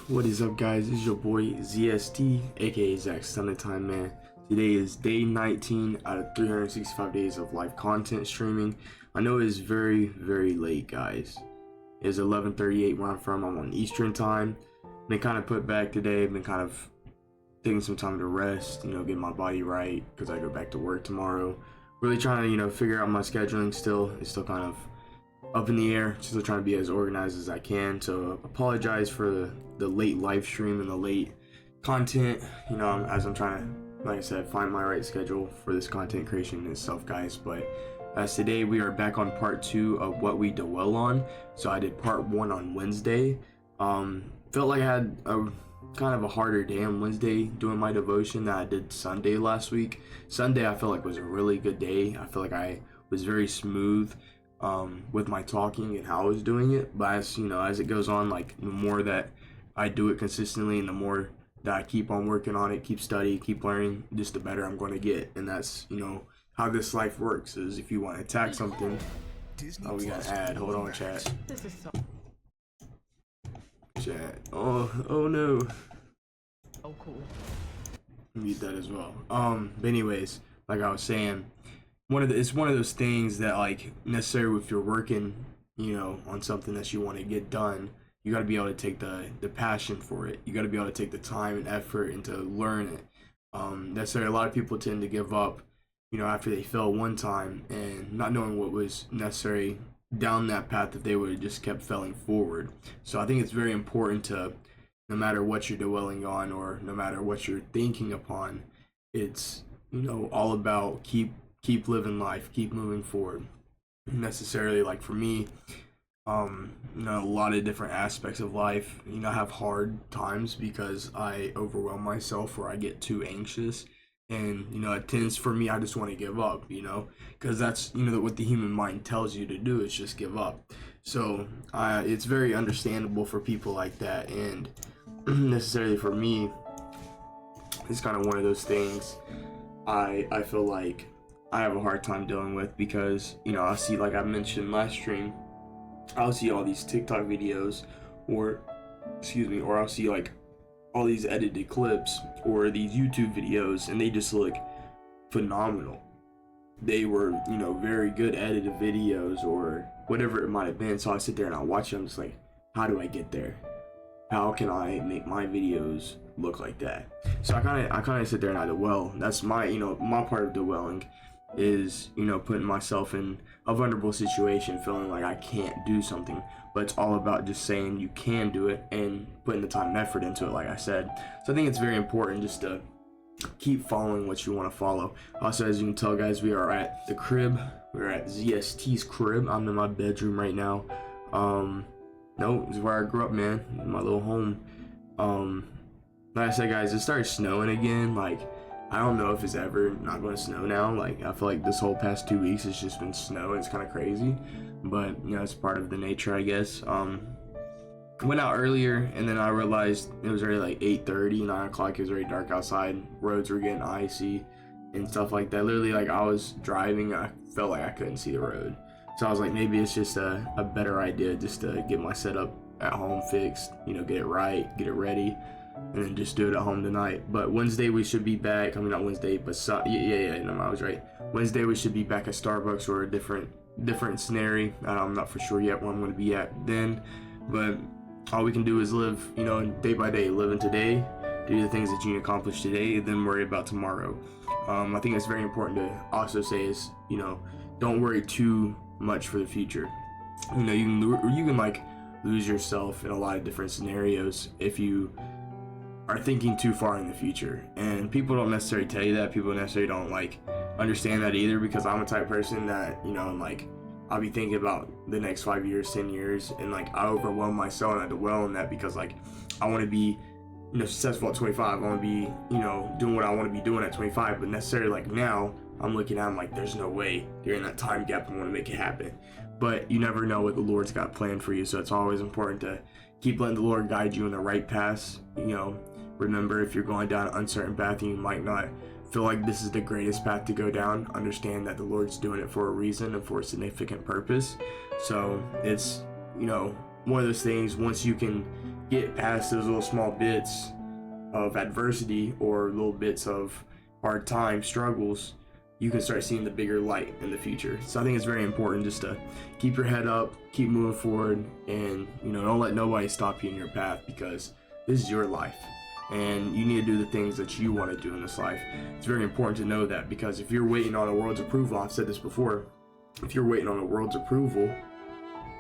What is up, guys? This is your boy ZST, aka Zach Stunning Time Man. Today is day 19 out of 365 days of live content streaming. I know it is very, very late, guys. It is 11:38 where I'm from. I'm on Eastern time. Been kind of put back today. Been kind of taking some time to rest, get my body right because I go back to work tomorrow. Really trying to, figure out my scheduling still. It's still kind of up in the air, still trying to be as organized as I can. So apologize for the late live stream and the late content, as I'm trying to, like I said, find my right schedule for this content creation itself, guys. But as today we are back on part 2 of what we dwell on. So I did part 1 on Wednesday. Felt like I had a kind of a harder day on Wednesday doing my devotion than I did Sunday last week. Sunday I felt like was a really good day. I feel like I was very smooth with my talking and how I was doing it. But as it goes on, like the more that I do it consistently and the more that I keep on working on it, keep studying, keep learning, just the better I'm going to get. And that's how this life works. Is if you want to attack something. Oh, we got an ad. Hold on, chat. Chat. Oh no. Oh, cool. Mute that as well. But anyways, like I was saying, it's one of those things that, like, necessarily if you're working, on something that you want to get done, you got to be able to take the passion for it. You got to be able to take the time and effort and to learn it. Necessarily, a lot of people tend to give up, after they fail one time and not knowing what was necessary down that path if they would have just kept failing forward. So I think it's very important to, no matter what you're dwelling on or no matter what you're thinking upon, it's all about keep living life, keep moving forward. Necessarily, like for me, a lot of different aspects of life, I have hard times because I overwhelm myself or I get too anxious. And it tends for me, I just want to give up, because that's what the human mind tells you to do, is just give up. So it's very understandable for people like that. And necessarily for me, it's kind of one of those things I feel like I have a hard time dealing with, because I see, like I mentioned last stream, I'll see all these TikTok videos or I'll see like all these edited clips or these YouTube videos, and they just look phenomenal. They were, very good edited videos or whatever it might have been. So I sit there and I watch them, just like, how do I get there? How can I make my videos look like that? So I kind of sit there and I dwell. That's my, my part of dwelling is, putting myself in a vulnerable situation, feeling like I can't do something. But it's all about just saying you can do it and putting the time and effort into it, like I said. So I think it's very important just to keep following what you want to follow. Also, as you can tell, guys, we are at the crib. We're at ZST's crib. I'm in my bedroom right now. No, this is where I grew up, man. My little home. Like I said, guys, it started snowing again. Like, I don't know if it's ever not going to snow now. Like, I feel like this whole past 2 weeks it's just been snow. It's kind of crazy, but it's part of the nature, I guess. Went out earlier and then I realized it was already like 8:30, 9 o'clock. It was already dark outside. Roads were getting icy and stuff like that. Literally, like, I was driving, I felt like I couldn't see the road. So I was like, maybe it's just a better idea just to get my setup at home fixed, get it right, get it ready, and then just do it at home tonight. But Wednesday we should be back. I mean, not Wednesday, but no, I was right. Wednesday we should be back at Starbucks or a different scenario. I'm not for sure yet where I'm going to be at then, but all we can do is live, day by day, living today, do the things that you can accomplish today, then worry about tomorrow. I think it's very important to also say is, don't worry too much for the future. You can like lose yourself in a lot of different scenarios if you are thinking too far in the future, and people don't necessarily tell you that. People necessarily don't like understand that either, because I'm a type of person that like I'll be thinking about the next 5 years, 10 years, and like I overwhelm myself and I dwell on that because like I want to be successful at 25. I want to be doing what I want to be doing at 25, but necessarily like now I'm looking at, I'm like, there's no way during that time gap I want to make it happen. But you never know what the Lord's got planned for you, so it's always important to keep letting the Lord guide you in the right paths. Remember, if you're going down an uncertain path and you might not feel like this is the greatest path to go down, understand that the Lord's doing it for a reason and for a significant purpose. So it's one of those things, once you can get past those little small bits of adversity or little bits of hard time struggles, you can start seeing the bigger light in the future. So I think it's very important just to keep your head up, keep moving forward, and don't let nobody stop you in your path, because this is your life and you need to do the things that you want to do in this life. It's very important to know that, because if you're waiting on a world's approval, I've said this before, if you're waiting on a world's approval,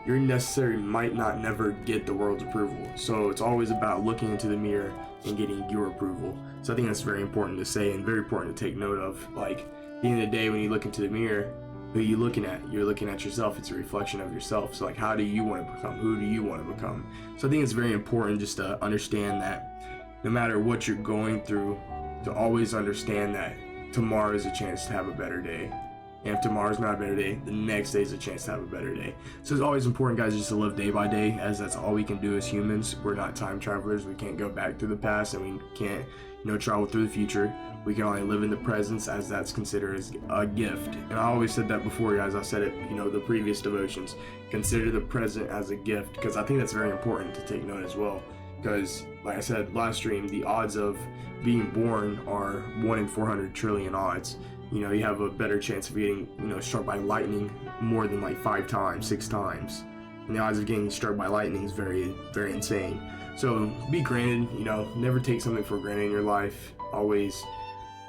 you necessarily might not never get the world's approval. So it's always about looking into the mirror and getting your approval. So I think that's very important to say and very important to take note of. Like, at the end of the day, when you look into the mirror, who are you looking at? You're looking at yourself. It's a reflection of yourself. So like, how do you want to become? Who do you want to become? So I think it's very important just to understand that no matter what you're going through, to always understand that tomorrow is a chance to have a better day. And if tomorrow's not a better day, the next day is a chance to have a better day. So it's always important, guys, just to live day by day, as that's all we can do as humans. We're not time travelers. We can't go back to the past, and we can't, travel through the future. We can only live in the present, as that's considered as a gift. And I always said that before, guys. I said it, the previous devotions. Consider the present as a gift, because I think that's very important to take note as well. Because, like I said last stream, the odds of being born are 1 in 400 trillion odds. You have a better chance of getting, struck by lightning more than like 5 times, 6 times. And the odds of getting struck by lightning is very, very insane. So be granted, never take something for granted in your life. Always,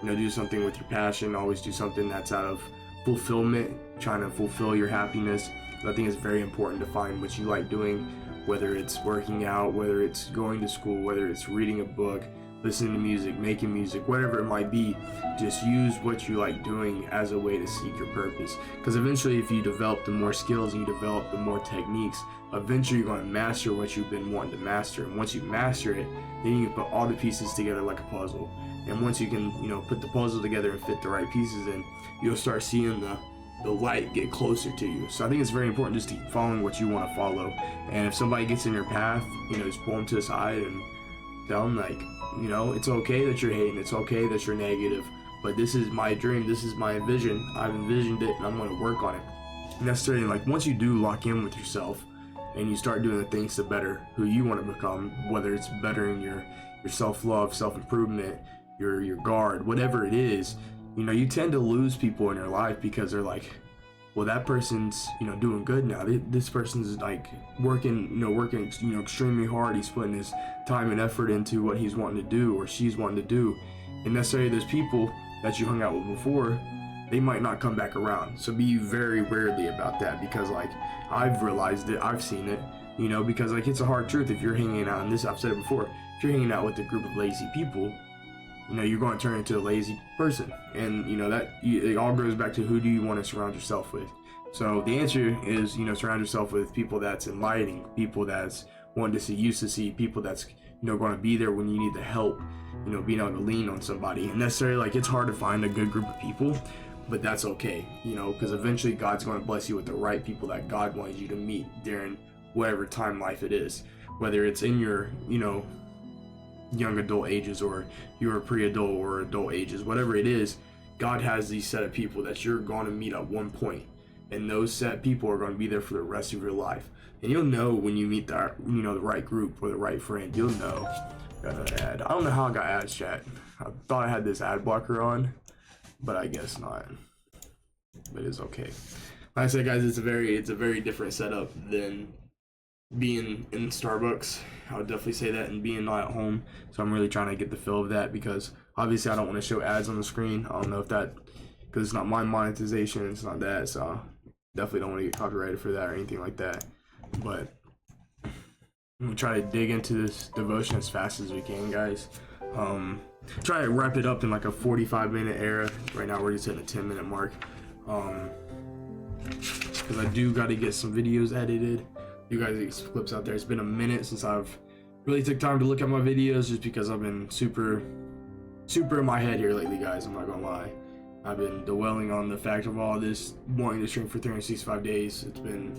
do something with your passion. Always do something that's out of fulfillment, trying to fulfill your happiness. So I think it's very important to find what you like doing, whether it's working out, whether it's going to school, whether it's reading a book, listening to music, making music, whatever it might be. Just use what you like doing as a way to seek your purpose. Because eventually, if you develop the more skills and you develop the more techniques, eventually you're going to master what you've been wanting to master. And once you master it, then you can put all the pieces together like a puzzle. And once you can, put the puzzle together and fit the right pieces in, you'll start seeing the light get closer to you. So I think it's very important just to keep following what you want to follow. And if somebody gets in your path, just pull them to the side and tell them, like, it's okay that you're hating, it's okay that you're negative, but this is my dream, this is my vision, I've envisioned it, and I'm going to work on it. Necessarily, like, once you do lock in with yourself and you start doing the things to better who you want to become, whether it's bettering your self-love, self-improvement, your guard, whatever it is, you tend to lose people in your life because they're like, well, that person's doing good now. This person's like working extremely hard. He's putting his time and effort into what he's wanting to do or she's wanting to do. And necessarily those people that you hung out with before, they might not come back around. So be very wary about that, because like I've realized it, I've seen it, because like it's a hard truth. If you're hanging out, and this I've said it before, if you're hanging out with a group of lazy people, you're going to turn into a lazy person. And it all goes back to, who do you want to surround yourself with? So the answer is, surround yourself with people that's enlightening, people that's wanting to see you succeed, people that's going to be there when you need the help, being able to lean on somebody. And necessarily, like, it's hard to find a good group of people, but that's okay, because eventually God's going to bless you with the right people that God wanted you to meet during whatever time life it is, whether it's in your young adult ages or your pre-adult or adult ages, whatever it is. God has these set of people that you're going to meet at one point, and those set people are going to be there for the rest of your life. And you'll know when you meet the right group or the right friend. You'll know. Got an ad. I don't know how I got ads, chat. I thought I had this ad blocker on, but I guess not. But it's okay. Like I said, guys, it's a very different setup than being in Starbucks. I would definitely say that, and being not at home. So I'm really trying to get the feel of that, because obviously I don't want to show ads on the screen. I don't know if that, because it's not my monetization, it's not that, so definitely don't want to get copyrighted for that or anything like that. But I'm gonna try to dig into this devotion as fast as we can, guys. Try to wrap it up in like a 45-minute era. Right now we're just hitting the 10-minute mark, because I do got to get some videos edited. You guys get some clips out there. It's been a minute since I've really took time to look at my videos, just because I've been super in my head here lately, guys. I'm not gonna lie. I've been dwelling on the fact of all this, wanting to stream for 365 days. It's been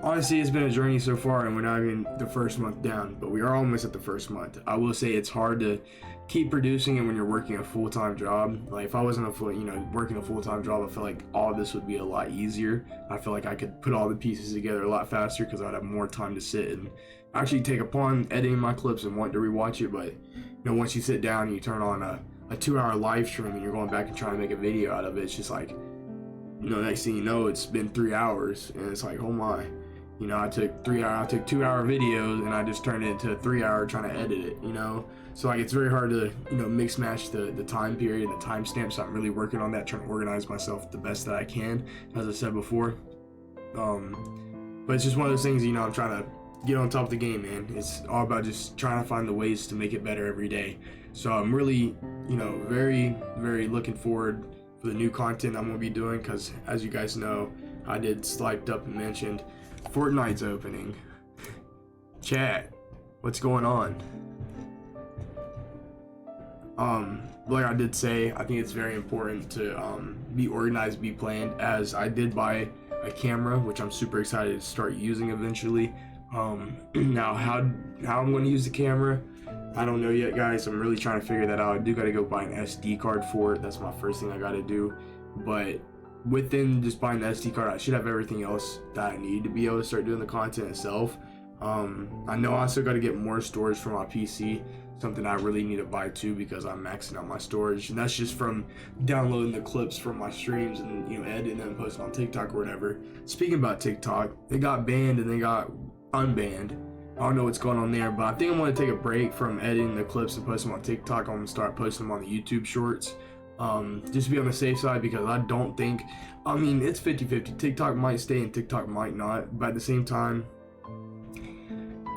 honestly, it's been a journey so far, and we're not even the first month down, but we are almost at the first month. I will say it's hard to keep producing it when you're working a full-time job. Like if I wasn't working a full-time job, I feel like all of this would be a lot easier. I feel like I could put all the pieces together a lot faster because I'd have more time to sit and actually take upon editing my clips and want to rewatch it. But once you sit down and you turn on a 2-hour live stream and you're going back and trying to make a video out of it, it's just like, next thing you know, it's been 3 hours, and it's like, oh my. I took 2-hour videos and I just turned it into a 3-hour trying to edit it, So like it's very hard to, mix match the time period and the timestamps. So I'm really working on that, trying to organize myself the best that I can, as I said before. But it's just one of those things, I'm trying to get on top of the game, man. It's all about just trying to find the ways to make it better every day. So I'm really, very, very looking forward for the new content I'm gonna be doing, because as you guys know, I did sliped up and mentioned Fortnite's opening. Chat, what's going on? Like I did say, I think it's very important to be organized, be planned, as I did buy a camera, which I'm super excited to start using eventually. Now how I'm going to use the camera, I don't know yet, guys. I'm really trying to figure that out. I do got to go buy an SD card for it. That's my first thing I got to do. But within just buying the SD card, I should have everything else that I need to be able to start doing the content itself. I know I also got to get more storage for my PC, something I really need to buy too, because I'm maxing out my storage, and that's just from downloading the clips from my streams and editing them and posting on TikTok or whatever. Speaking about TikTok, they got banned and they got unbanned. I don't know what's going on there, but I think I'm going to take a break from editing the clips and posting them on TikTok. I'm going to start posting them on the YouTube shorts. Just to be on the safe side, because I don't think, it's 50-50. TikTok might stay and TikTok might not, but at the same time,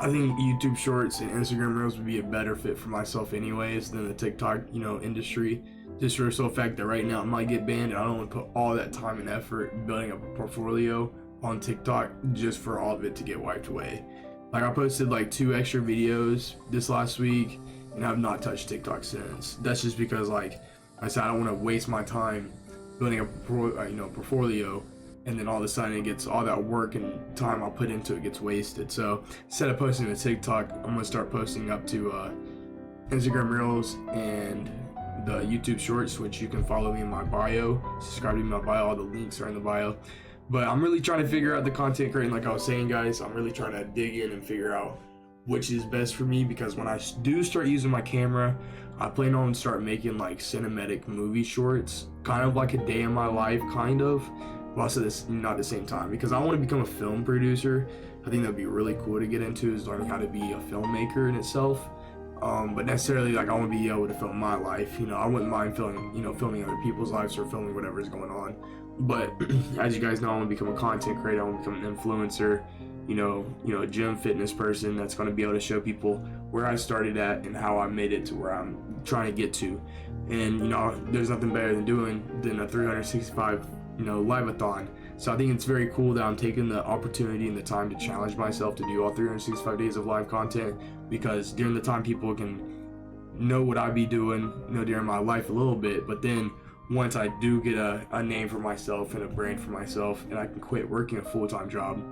I think YouTube shorts and Instagram reels would be a better fit for myself anyways than the TikTok, industry. Just for the sole fact that right now it might get banned, and I don't want to put all that time and effort building up a portfolio on TikTok just for all of it to get wiped away. Like I posted like 2 extra videos this last week, and I've not touched TikTok since. That's just because, like I said, I don't want to waste my time building a portfolio, and then all of a sudden it gets, all that work and time I put into it gets wasted. So instead of posting to TikTok, I'm gonna start posting up to Instagram Reels and the YouTube Shorts, which you can follow me in my bio, subscribe to me in my bio. All the links are in the bio. But I'm really trying to figure out the content creating, like I was saying, guys. I'm really trying to dig in and figure out which is best for me, because when I do start using my camera, I plan on start making like cinematic movie shorts, kind of like a day in my life, kind of. But also this not at the same time, because I want to become a film producer. I think that'd be really cool to get into, is learning how to be a filmmaker in itself. But necessarily, like, I want to be able to film my life. I wouldn't mind filming other people's lives or filming whatever is going on. But as you guys know, I want to become a content creator. I want to become an influencer. A gym fitness person that's going to be able to show people where I started at and how I made it to where I'm trying to get to. And there's nothing better than a 365 live-a-thon. So I think it's very cool that I'm taking the opportunity and the time to challenge myself to do all 365 days of live content, because during the time people can know what I be doing during my life a little bit, but then once I do get a name for myself and a brand for myself, and I can quit working a full-time job,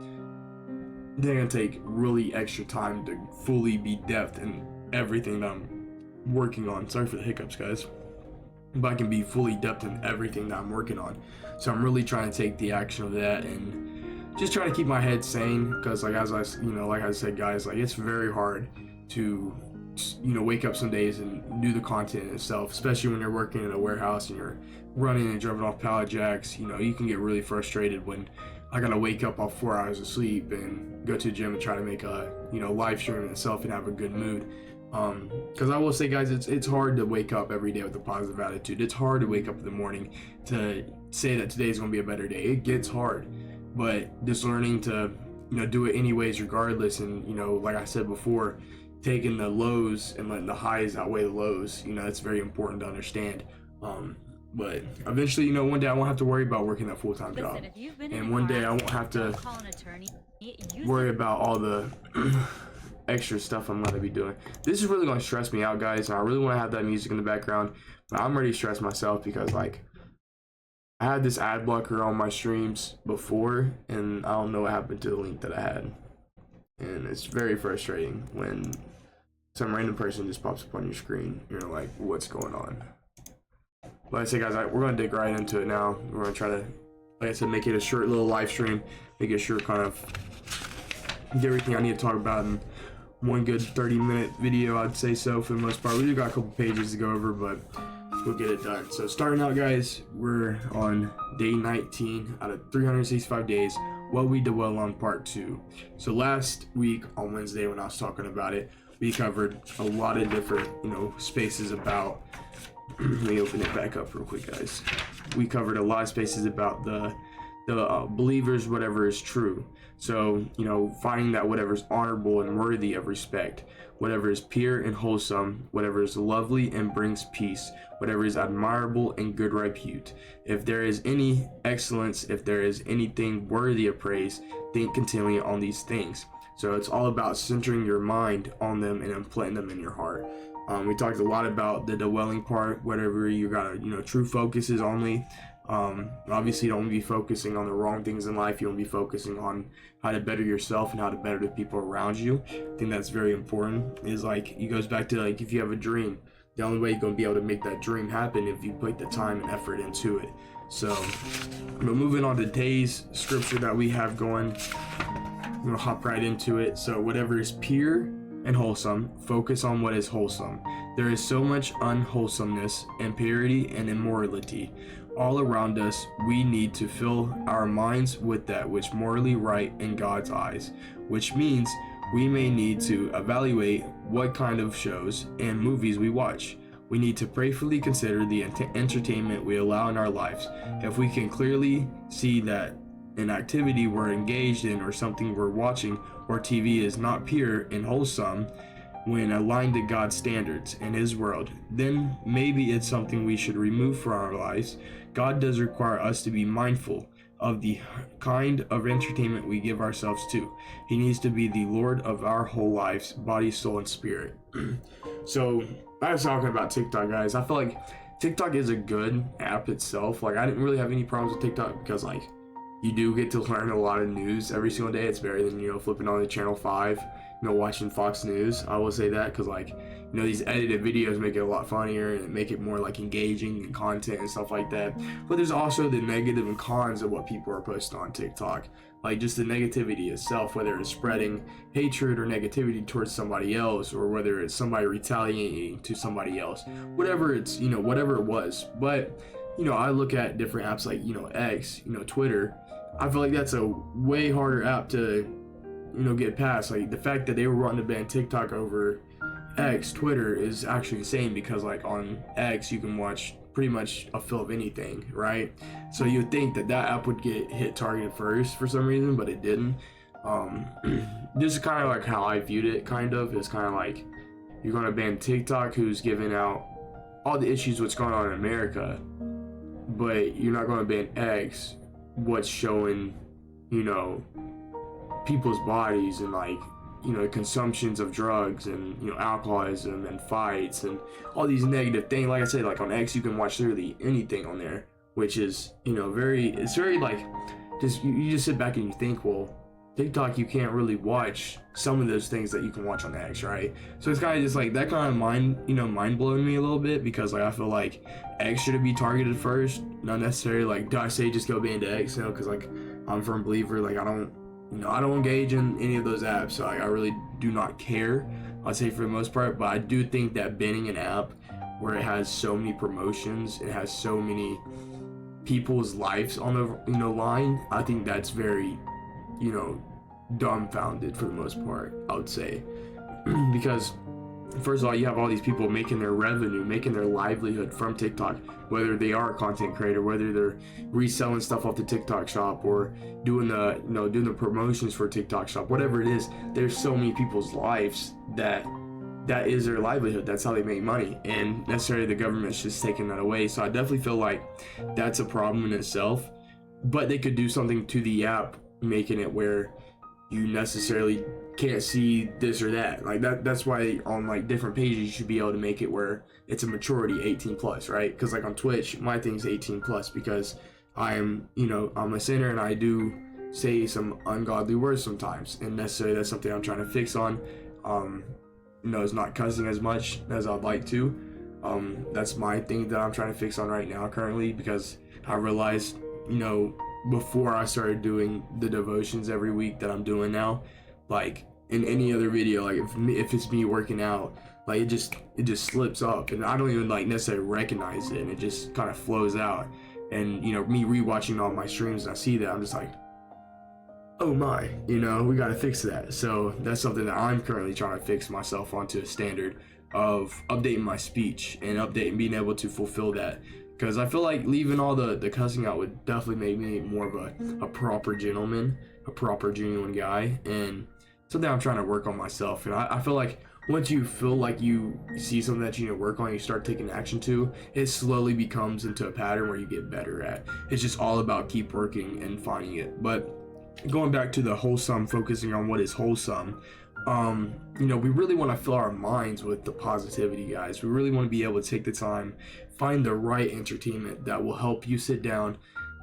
they're gonna take really extra time to fully be depth in everything that I'm working on. Sorry for the hiccups, guys. But I can be fully depth in everything that I'm working on. So I'm really trying to take the action of that and just trying to keep my head sane, because like I said, guys, like it's very hard to wake up some days and do the content itself, especially when you're working in a warehouse and you're running and driving off pallet jacks. You can get really frustrated when I gotta wake up off 4 hours of sleep and go to the gym and try to make a live stream itself and have a good mood. Because I will say, guys, it's hard to wake up every day with a positive attitude. It's hard to wake up in the morning to say that today's gonna be a better day. It gets hard, but just learning to do it anyways, regardless. And like I said before, taking the lows and letting the highs outweigh the lows. It's very important to understand. But eventually, one day I won't have to worry about working that full-time job, and one day I won't have to worry about all the extra stuff I'm gonna be doing. This is really gonna stress me out, guys, and I really want to have that music in the background, but I'm already stressed myself, because like I had this ad blocker on my streams before, and I don't know what happened to the link that I had. And it's very frustrating when some random person just pops up on your screen. You're like, what's going on? Like I said, guys, we're gonna dig right into it now. We're gonna try to, like I said, make it a short little live stream, make it short, kind of get everything I need to talk about in one good 30-minute video, I'd say so for the most part. We do got a couple pages to go over, but we'll get it done. So starting out, guys, we're on day 19 out of 365 days. What we dwell on part 2. So last week on Wednesday when I was talking about it, we covered a lot of different, spaces about. Let me open it back up real quick, guys. We covered a lot of spaces about the believers, whatever is true. So, finding that whatever is honorable and worthy of respect, whatever is pure and wholesome, whatever is lovely and brings peace, whatever is admirable and good repute. If there is any excellence, if there is anything worthy of praise, think continually on these things. So it's all about centering your mind on them and implanting them in your heart. We talked a lot about the dwelling part, whatever you got, true focus is only. Obviously, you don't want to be focusing on the wrong things in life. You want to be focusing on how to better yourself and how to better the people around you. I think that's very important. Is like, it goes back to like, if you have a dream, the only way you're going to be able to make that dream happen if you put the time and effort into it. So, moving on to today's scripture that we have going, I'm going to hop right into it. So, whatever is pure and wholesome, focus on what is wholesome. There is so much unwholesomeness, impurity, and immorality all around us. We need to fill our minds with that which morally right in God's eyes, which means we may need to evaluate what kind of shows and movies we watch. We need to prayerfully consider the entertainment we allow in our lives. If we can clearly see that an activity we're engaged in or something we're watching or TV is not pure and wholesome when aligned to God's standards and His world, then maybe it's something we should remove from our lives. God does require us to be mindful of the kind of entertainment we give ourselves to. He needs to be the Lord of our whole lives, body, soul, and spirit. So I was talking about TikTok, guys. I feel like TikTok is a good app itself. Like, I didn't really have any problems with TikTok because, like, you do get to learn a lot of news every single day. It's better than, flipping on the channel 5, watching Fox News. I will say that because, like, these edited videos make it a lot funnier and make it more, like, engaging and content and stuff like that. But there's also the negative and cons of what people are posting on TikTok. Like, just the negativity itself, whether it's spreading hatred or negativity towards somebody else, or whether it's somebody retaliating to somebody else. Whatever it's, whatever it was. But, I look at different apps like, X, Twitter. I feel like that's a way harder app to, get past. Like, the fact that they were wanting to ban TikTok over X, Twitter, is actually insane because, like, on X you can watch pretty much a fill of anything, right? So you would think that app would get hit targeted first for some reason, but it didn't. This is kind of like how I viewed it. Kind of, it's kind of like you're gonna ban TikTok, who's giving out all the issues what's going on in America, but you're not gonna ban X, what's showing, people's bodies and, like, consumptions of drugs and, alcoholism and fights and all these negative things. Like I said, like, on X you can watch literally anything on there, which is, it's very, like, just you just sit back and you think, well, TikTok, you can't really watch some of those things that you can watch on X, right? So it's kind of just like that kind of mind blowing me a little bit, because, like, I feel like X should be targeted first, not necessarily like, do I say just go ban to X, because, like, I'm a firm believer, like, I don't engage in any of those apps, so, like, I really do not care, I'd say, for the most part. But I do think that banning an app where it has so many promotions, it has so many people's lives on the line, I think that's very dumbfounded for the most part, I would say. Because first of all, you have all these people making their revenue, making their livelihood from TikTok, whether they are a content creator, whether they're reselling stuff off the TikTok shop or doing the promotions for TikTok shop, whatever it is. There's so many people's lives that is their livelihood. That's how they make money, and necessarily the government's just taking that away. So I definitely feel like that's a problem in itself, but they could do something to the app, making it where you necessarily can't see this or that. Like, that's why on, like, different pages you should be able to make it where it's a maturity 18 plus, right? Because, like, on Twitch, my thing's 18 plus because I'm a sinner and I do say some ungodly words sometimes, and necessarily that's something I'm trying to fix on. It's not cussing as much as I'd like to. That's my thing that I'm trying to fix on right now currently, because I realized, before I started doing the devotions every week that I'm doing now, like in any other video, like if it's me working out, like it just slips up and I don't even like necessarily recognize it, and it just kind of flows out. And me rewatching all my streams and I see that, I'm just like, oh my, we got to fix that. So that's something that I'm currently trying to fix myself onto a standard of updating my speech and being able to fulfill that, because I feel like leaving all the cussing out would definitely make me more of a proper gentleman, a proper genuine guy, and something I'm trying to work on myself. And I feel like once you feel like you see something that you need to work on, you start taking action to, it slowly becomes into a pattern where you get better at. It's just all about keep working and finding it. But going back to the wholesome, focusing on what is wholesome, we really want to fill our minds with the positivity, guys. We really want to be able to take the time, find the right entertainment that will help you sit down,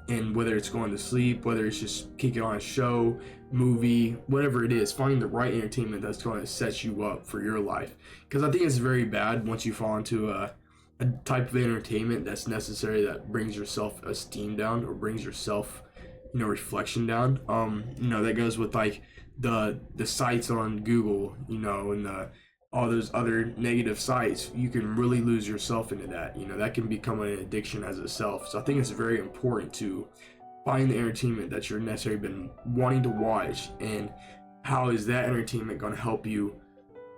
and whether it's going to sleep, whether it's just kicking on a show, movie, whatever it is, find the right entertainment that's going to set you up for your life. Because I think it's very bad once you fall into a type of entertainment that's necessary, that brings your self-esteem down or brings your self reflection down. That goes with like the sites on Google, and all those other negative sites. You can really lose yourself into that. That can become an addiction as itself. So I think it's very important to find the entertainment that you're necessarily been wanting to watch, and how is that entertainment going to help you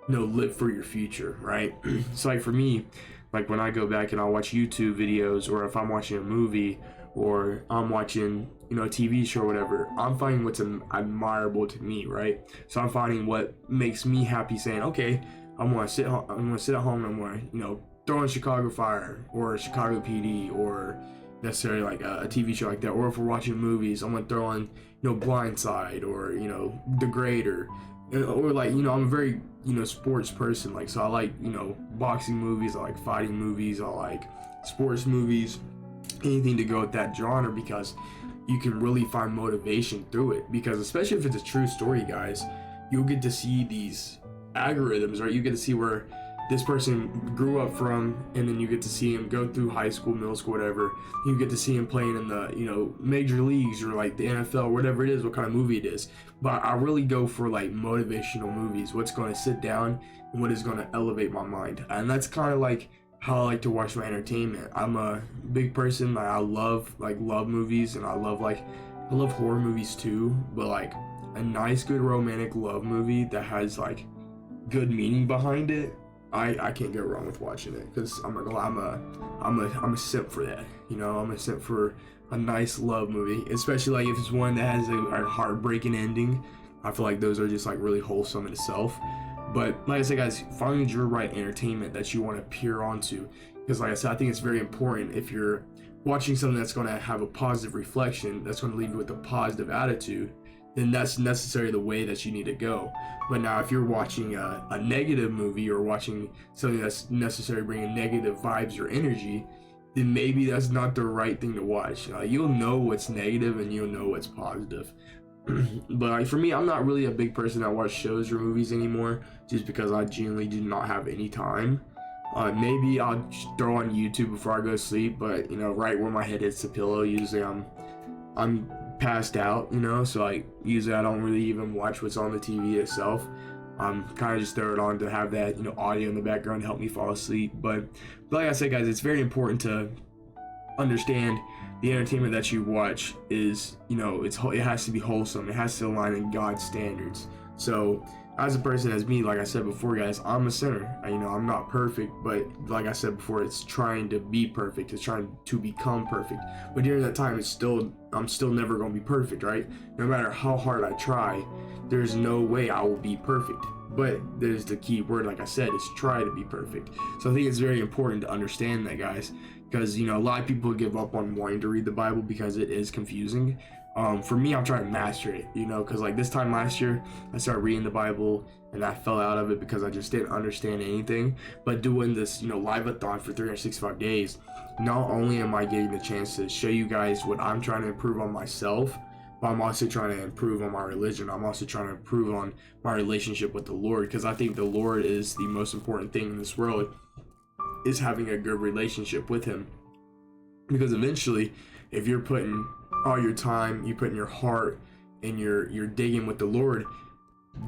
live for your future, right? So like for me, like when I go back and I watch YouTube videos, or if I'm watching a movie, or I'm watching a TV show or whatever, I'm finding what's admirable to me, right? So I'm finding what makes me happy, saying, okay, I'm gonna sit at home, and I'm gonna throw in Chicago Fire or Chicago PD, or necessarily like a TV show like that. Or if we're watching movies, I'm gonna throw on Blindside, or The Great, or like I'm a very sports person, like, so I like boxing movies, I like fighting movies, I like sports movies, anything to go with that genre, because you can really find motivation through it. Because especially if it's a true story, guys, you'll get to see these algorithms, right? You get to see where this person grew up from, and then you get to see him go through high school, middle school, whatever. You get to see him playing in the major leagues, or like the NFL, whatever it is, what kind of movie it is. But I really go for like motivational movies, what's going to sit down and what is going to elevate my mind. And that's kind of like how I like to watch my entertainment. I'm a big person, I love movies, and I love horror movies too, but like a nice good romantic love movie that has like good meaning behind it, I can't go wrong with watching it. Because I'm not gonna lie, I'm a simp for that. I'm a simp for a nice love movie, especially like if it's one that has a heartbreaking ending. I feel like those are just like really wholesome in itself. But like I said, guys, find your right entertainment that you want to peer onto. Because like I said, I think it's very important, if you're watching something that's going to have a positive reflection, that's going to leave you with a positive attitude, then that's necessarily the way that you need to go. But now if you're watching a negative movie, or watching something that's necessarily bringing negative vibes or energy, then maybe that's not the right thing to watch. You'll know what's negative and you'll know what's positive. But like for me, I'm not really a big person that watch shows or movies anymore, just because I genuinely do not have any time. Maybe I'll throw on YouTube before I go to sleep, but right where my head hits the pillow, usually I'm passed out, so like usually I don't really even watch what's on the TV itself. I'm kind of just throw it on to have that audio in the background to help me fall asleep. But like I said, guys, it's very important to understand the entertainment that you watch is, it has to be wholesome. It has to align in God's standards. So as a person, as me, like I said before, guys, I'm a sinner. I'm not perfect, but like I said before, it's trying to be perfect. It's trying to become perfect. But during that time, I'm still never going to be perfect, right? No matter how hard I try, there's no way I will be perfect. But there's the key word, like I said, is try to be perfect. So I think it's very important to understand that, guys, because a lot of people give up on wanting to read the Bible because it is confusing. For me, I'm trying to master it, because like this time last year I started reading the Bible and I fell out of it because I just didn't understand anything. But doing this live-a-thon for 365 days, not only am I getting the chance to show you guys what I'm trying to improve on myself, but I'm also trying to improve on my religion. I'm also trying to improve on my relationship with the Lord, because I think the Lord is the most important thing in this world, is having a good relationship with him. Because eventually, if you're putting all your time, you put in your heart, and you're digging with the Lord,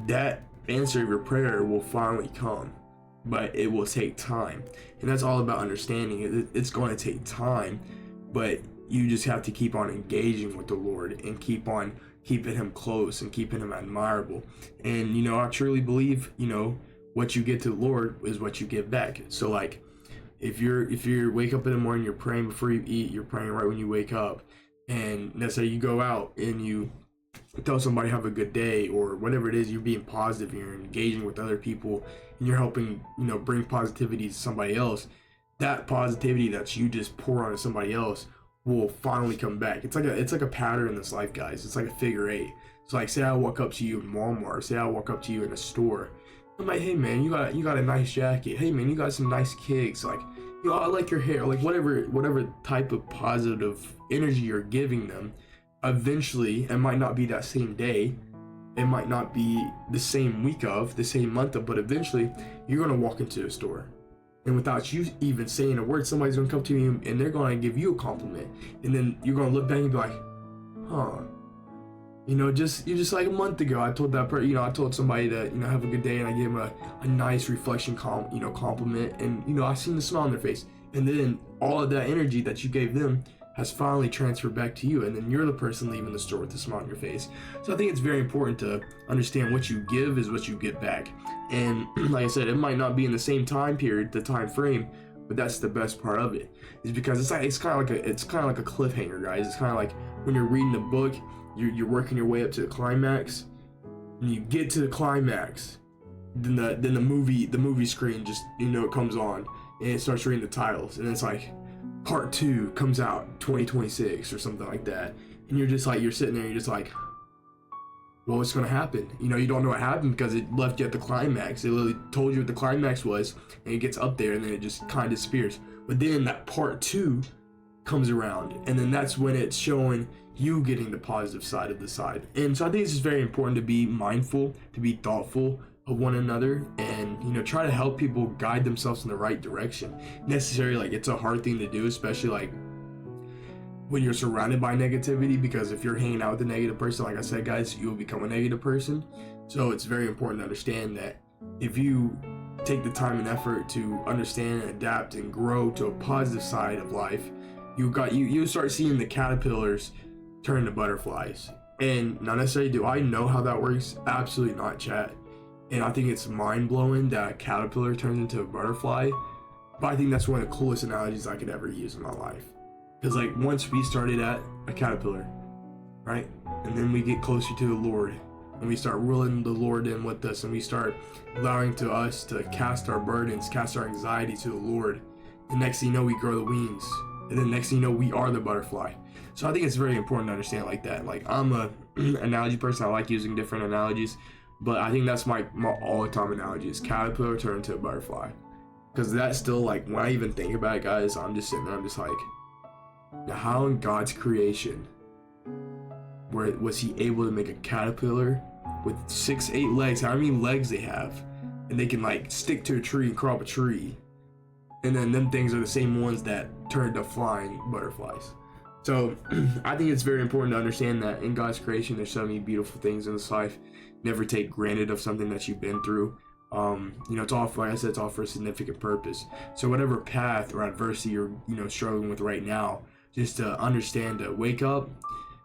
that answer of your prayer will finally come. But it will take time, and that's all about understanding. It's going to take time, but you just have to keep on engaging with the Lord and keep on keeping him close and keeping him admirable. And I truly believe what you get to the Lord is what you give back. So like, if you wake up in the morning, you're praying before you eat, you're praying right when you wake up, and let's say you go out and you tell somebody have a good day or whatever it is, you're being positive, you're engaging with other people, and you're helping bring positivity to somebody else. That positivity that you just pour onto somebody else will finally come back. It's like a pattern in this life, guys. It's like a figure eight. So like, say I walk up to you in Walmart, say I walk up to you in a store, I'm like, hey man, you got a nice jacket, hey man, you got some nice kicks, like I like your hair, like whatever type of positive energy you're giving them. Eventually, it might not be that same day, it might not be the same week of, the same month of, but eventually you're gonna walk into a store, and without you even saying a word, somebody's gonna come to you and they're gonna give you a compliment, and then you're gonna look back and be like, huh, just like a month ago, I told that person, I told somebody to have a good day, and I gave them a nice reflection compliment, and I seen the smile on their face, and then all of that energy that you gave them has finally transferred back to you, and then you're the person leaving the store with a smile on your face. So I think it's very important to understand what you give is what you get back. And like I said, it might not be in the same time period, the time frame, but that's the best part of it, is because it's kind of like a cliffhanger, guys. It's kind of like when you're reading a book, you're working your way up to the climax, and you get to the climax, then the movie screen just it comes on, and it starts reading the titles, and it's like part 2 comes out 2026 or something like that, and you're just like, you're sitting there, you're just like, well, what's gonna happen? You don't know what happened because it left you at the climax. It literally told you what the climax was, and it gets up there, and then it just kind of disappears. But then that part 2 comes around, and then that's when it's showing you getting the positive side of the side. And so I think it's just very important to be mindful, to be thoughtful of one another, and try to help people guide themselves in the right direction. Necessarily, like, it's a hard thing to do, especially like when you're surrounded by negativity, because if you're hanging out with a negative person, like I said, guys, you will become a negative person. So it's very important to understand that if you take the time and effort to understand and adapt and grow to a positive side of life, you start seeing the caterpillars turn to butterflies. And not necessarily do I know how that works, absolutely not, chat. And I think it's mind-blowing that a caterpillar turns into a butterfly, but I think that's one of the coolest analogies I could ever use in my life. Because like, once we started at a caterpillar, right, and then we get closer to the Lord, and we start reeling the Lord in with us, and we start allowing to us to cast our burdens, cast our anxiety to the Lord, and next thing you know, we grow the wings, and then next thing you know, we are the butterfly. So I think it's very important to understand like that. Like, I'm a analogy person, I like using different analogies, but I think that's my all-the-time analogy is caterpillar turn into a butterfly. Because that's still, like, when I even think about it, guys, I'm just sitting there, I'm just like, now how in God's creation was he able to make a caterpillar with 6-8 legs, however many legs they have, and they can like stick to a tree and crawl up a tree, and then them things are the same ones that turn to flying butterflies. So I think it's very important to understand that in God's creation there's so many beautiful things in this life. Never take granted of something that you've been through. It's all, like I said, it's all for a significant purpose. So whatever path or adversity you're struggling with right now, just to understand, to wake up,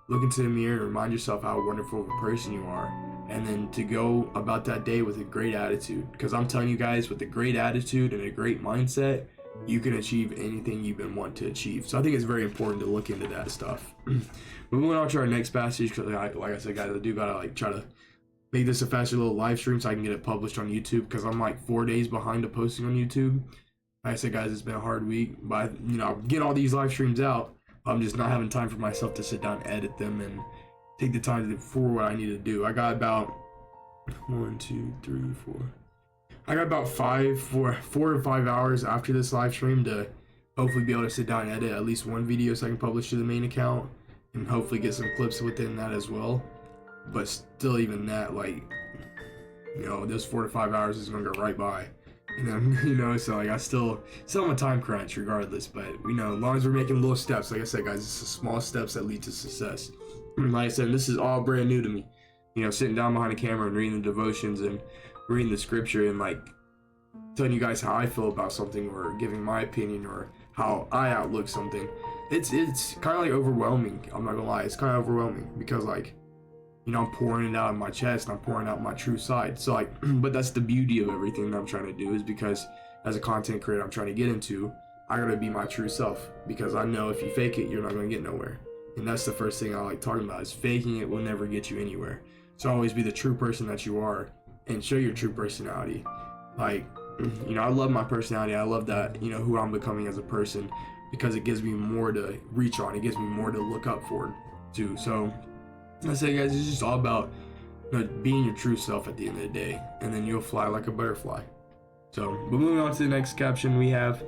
look into the mirror, and remind yourself how wonderful of a person you are, and then to go about that day with a great attitude. Because I'm telling you guys, with a great attitude and a great mindset, you can achieve anything you've been wanting to achieve. So I think it's very important to look into that stuff. Moving on to our next passage, because like I said, guys, I do gotta try to make this a faster little live stream so I can get it published on YouTube, because I'm like 4 days behind of posting on YouTube. Like I said, guys, it's been a hard week, but I get all these live streams out. I'm just not having time for myself to sit down and edit them and take the time for what I need to do. I got about 1, 2, 3, 4. I got about 4 to 5 hours after this live stream to hopefully be able to sit down and edit at least one video so I can publish to the main account, and hopefully get some clips within that as well. But still, even that, like, those 4 to 5 hours is gonna go right by. So like I still on a time crunch regardless, but as long as we're making little steps, like I said, guys, it's the small steps that lead to success. Like I said, this is all brand new to me. Sitting down behind a camera and reading the devotions and reading the scripture and like telling you guys how I feel about something or giving my opinion or how I outlook something. It's kind of like overwhelming. I'm not gonna lie, it's kind of overwhelming because like I'm pouring it out in my chest and I'm pouring out my true side. So like, but that's the beauty of everything that I'm trying to do, is because as a content creator I'm trying to get into, I gotta be my true self, because I know if you fake it, you're not gonna get nowhere. And that's the first thing I like talking about, is faking it will never get you anywhere. So always be the true person that you are and show your true personality. Like, I love my personality. I love that, who I'm becoming as a person, because it gives me more to reach on. It gives me more to look up forward to. So I say, guys, it's just all about being your true self at the end of the day, and then you'll fly like a butterfly. So, but moving on to the next caption, we have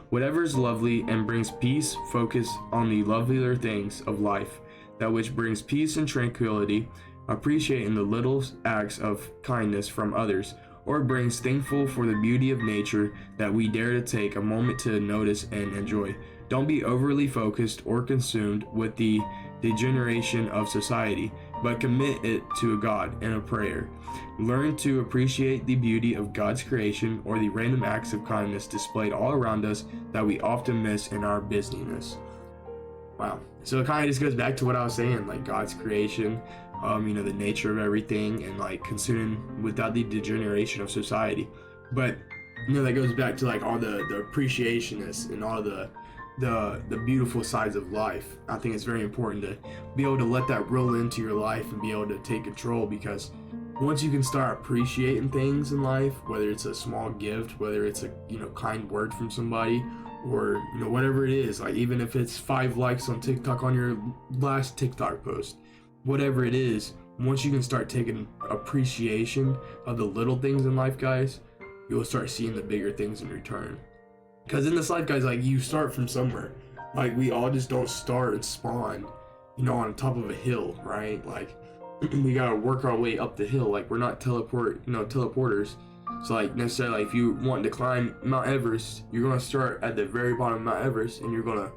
whatever is lovely and brings peace, focus on the lovelier things of life, that which brings peace and tranquility, appreciating the little acts of kindness from others, or brings thankful for the beauty of nature that we dare to take a moment to notice and enjoy. Don't be overly focused or consumed with the degeneration of society, but commit it to a God in a prayer. Learn to appreciate the beauty of God's creation, or the random acts of kindness displayed all around us that we often miss in our busyness. Wow. So it kind of just goes back to what I was saying, like God's creation, the nature of everything, and like consuming without the degeneration of society. But that goes back to like all the appreciationness and all the beautiful sides of life. I think it's very important to be able to let that roll into your life and be able to take control, because once you can start appreciating things in life, whether it's a small gift, whether it's a kind word from somebody, or whatever it is, like even if it's 5 likes on TikTok on your last TikTok post, whatever it is, once you can start taking appreciation of the little things in life, guys, you'll start seeing the bigger things in return. Because in this life, guys, like you start from somewhere. Like we all just don't start and spawn, on top of a hill, right? Like we gotta work our way up the hill. Like we're not teleporters. So like necessarily, like, if you want to climb Mount Everest, you're gonna start at the very bottom of Mount Everest and you're gonna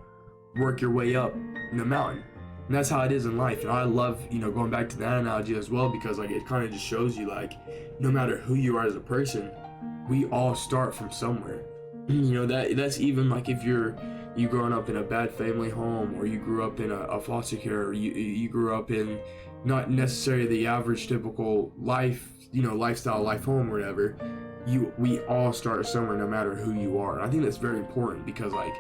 work your way up the mountain. And that's how it is in life. And I love, going back to that analogy as well, because like it kind of just shows you like no matter who you are as a person, we all start from somewhere. That's even like if you growing up in a bad family home, or you grew up in a foster care, or you grew up in not necessarily the average typical life, lifestyle, life home, or whatever. We all start somewhere, no matter who you are. And I think that's very important, because like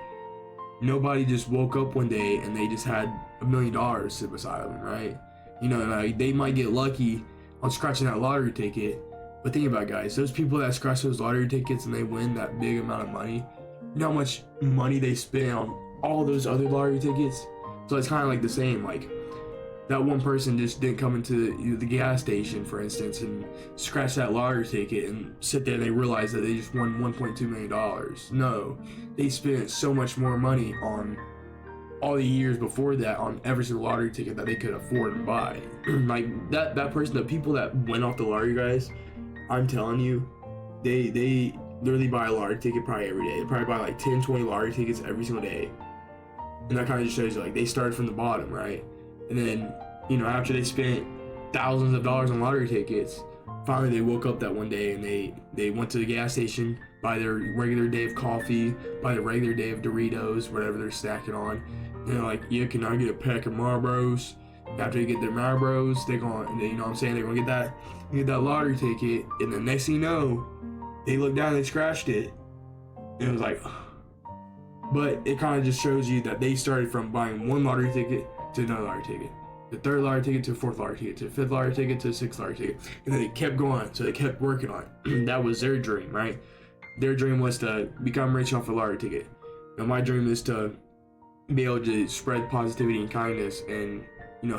nobody just woke up one day and they just had $1 million sit beside them, right? Like they might get lucky on scratching that lottery ticket. But think about it, guys, those people that scratch those lottery tickets and they win that big amount of money, you know how much money they spend on all those other lottery tickets? So it's kind of like the same, like that one person just didn't come into the gas station, for instance, and scratch that lottery ticket and sit there and they realize that they just won $1.2 million. No, they spent so much more money on all the years before that on every single lottery ticket that they could afford to buy. Like that person, the people that went off the lottery, guys, I'm telling you, they literally buy a lottery ticket probably every day. They probably buy like 10, 20 lottery tickets every single day. And that kind of just shows you, like, they started from the bottom, right? And then, after they spent thousands of dollars on lottery tickets, finally they woke up that one day and they went to the gas station, buy their regular day of coffee, buy their regular day of Doritos, whatever they're snacking on. And they're like, yeah, can I get a pack of Marlboros? After they get their Marlboros, they're going, they're going to get that lottery ticket. And the next thing you know, they look down and they scratched it. And it was like, but it kind of just shows you that they started from buying one lottery ticket to another lottery ticket, the third lottery ticket to the fourth lottery ticket, to the fifth lottery ticket to the sixth lottery ticket. And then they kept going, so they kept working on it. That was their dream, right? their dream was to become rich off a lottery ticket. Now my dream is to be able to spread positivity and kindness, and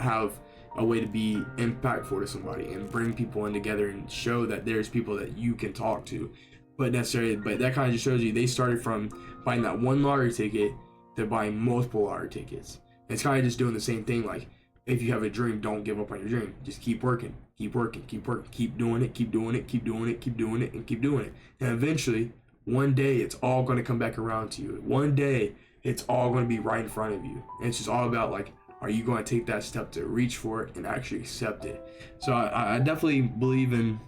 have a way to be impactful to somebody and bring people in together and show that there's people that you can talk to. But that kind of just shows you they started from buying that one lottery ticket to buying multiple lottery tickets. And it's kind of just doing the same thing. Like, if you have a dream, don't give up on your dream. Just keep working, keep working, keep working, keep doing it, keep doing it, keep doing it, keep doing it, and keep doing it. And eventually, one day, it's all going to come back around to you. One day, it's all going to be right in front of you. And it's just all about, like, are you going to take that step to reach for it and actually accept it? So I definitely believe in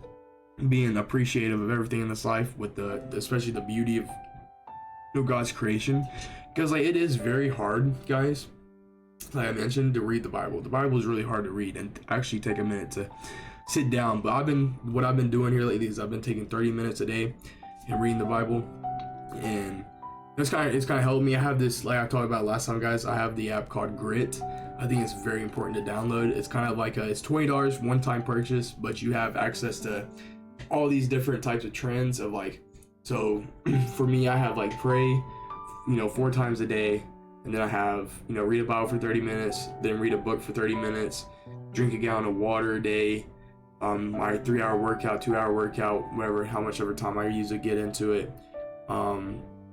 being appreciative of everything in this life, with especially the beauty of God's creation, because like it is very hard, guys, like I mentioned, to read the Bible. The Bible is really hard to read and actually take a minute to sit down. But what I've been doing here lately is I've been taking 30 minutes a day and reading the Bible, and it's kind of helped me. I have this, like I talked about last time, guys, I have the app called Grit. I think it's very important to download. It's kind of like it's $20 one-time purchase, but you have access to all these different types of trends of like, so for me, I have like pray 4 times a day, and then I have read a Bible for 30 minutes, then read a book for 30 minutes, drink a gallon of water a day, my 3-hour workout, 2-hour workout, whatever, how much ever time I usually get into it,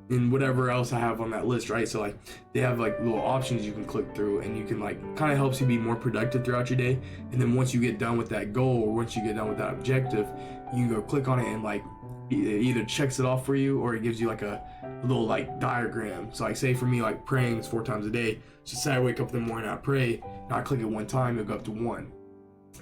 and whatever else I have on that list, right? So like they have like little options you can click through, and you can like kind of helps you be more productive throughout your day. And then once you get done with that goal, or once you get done with that objective, you can go click on it, and like it either checks it off for you, or it gives you like a little like diagram. So like say for me, like praying is 4 times a day. So say I wake up in the morning, I pray, and I click it 1 time, it'll go up to 1.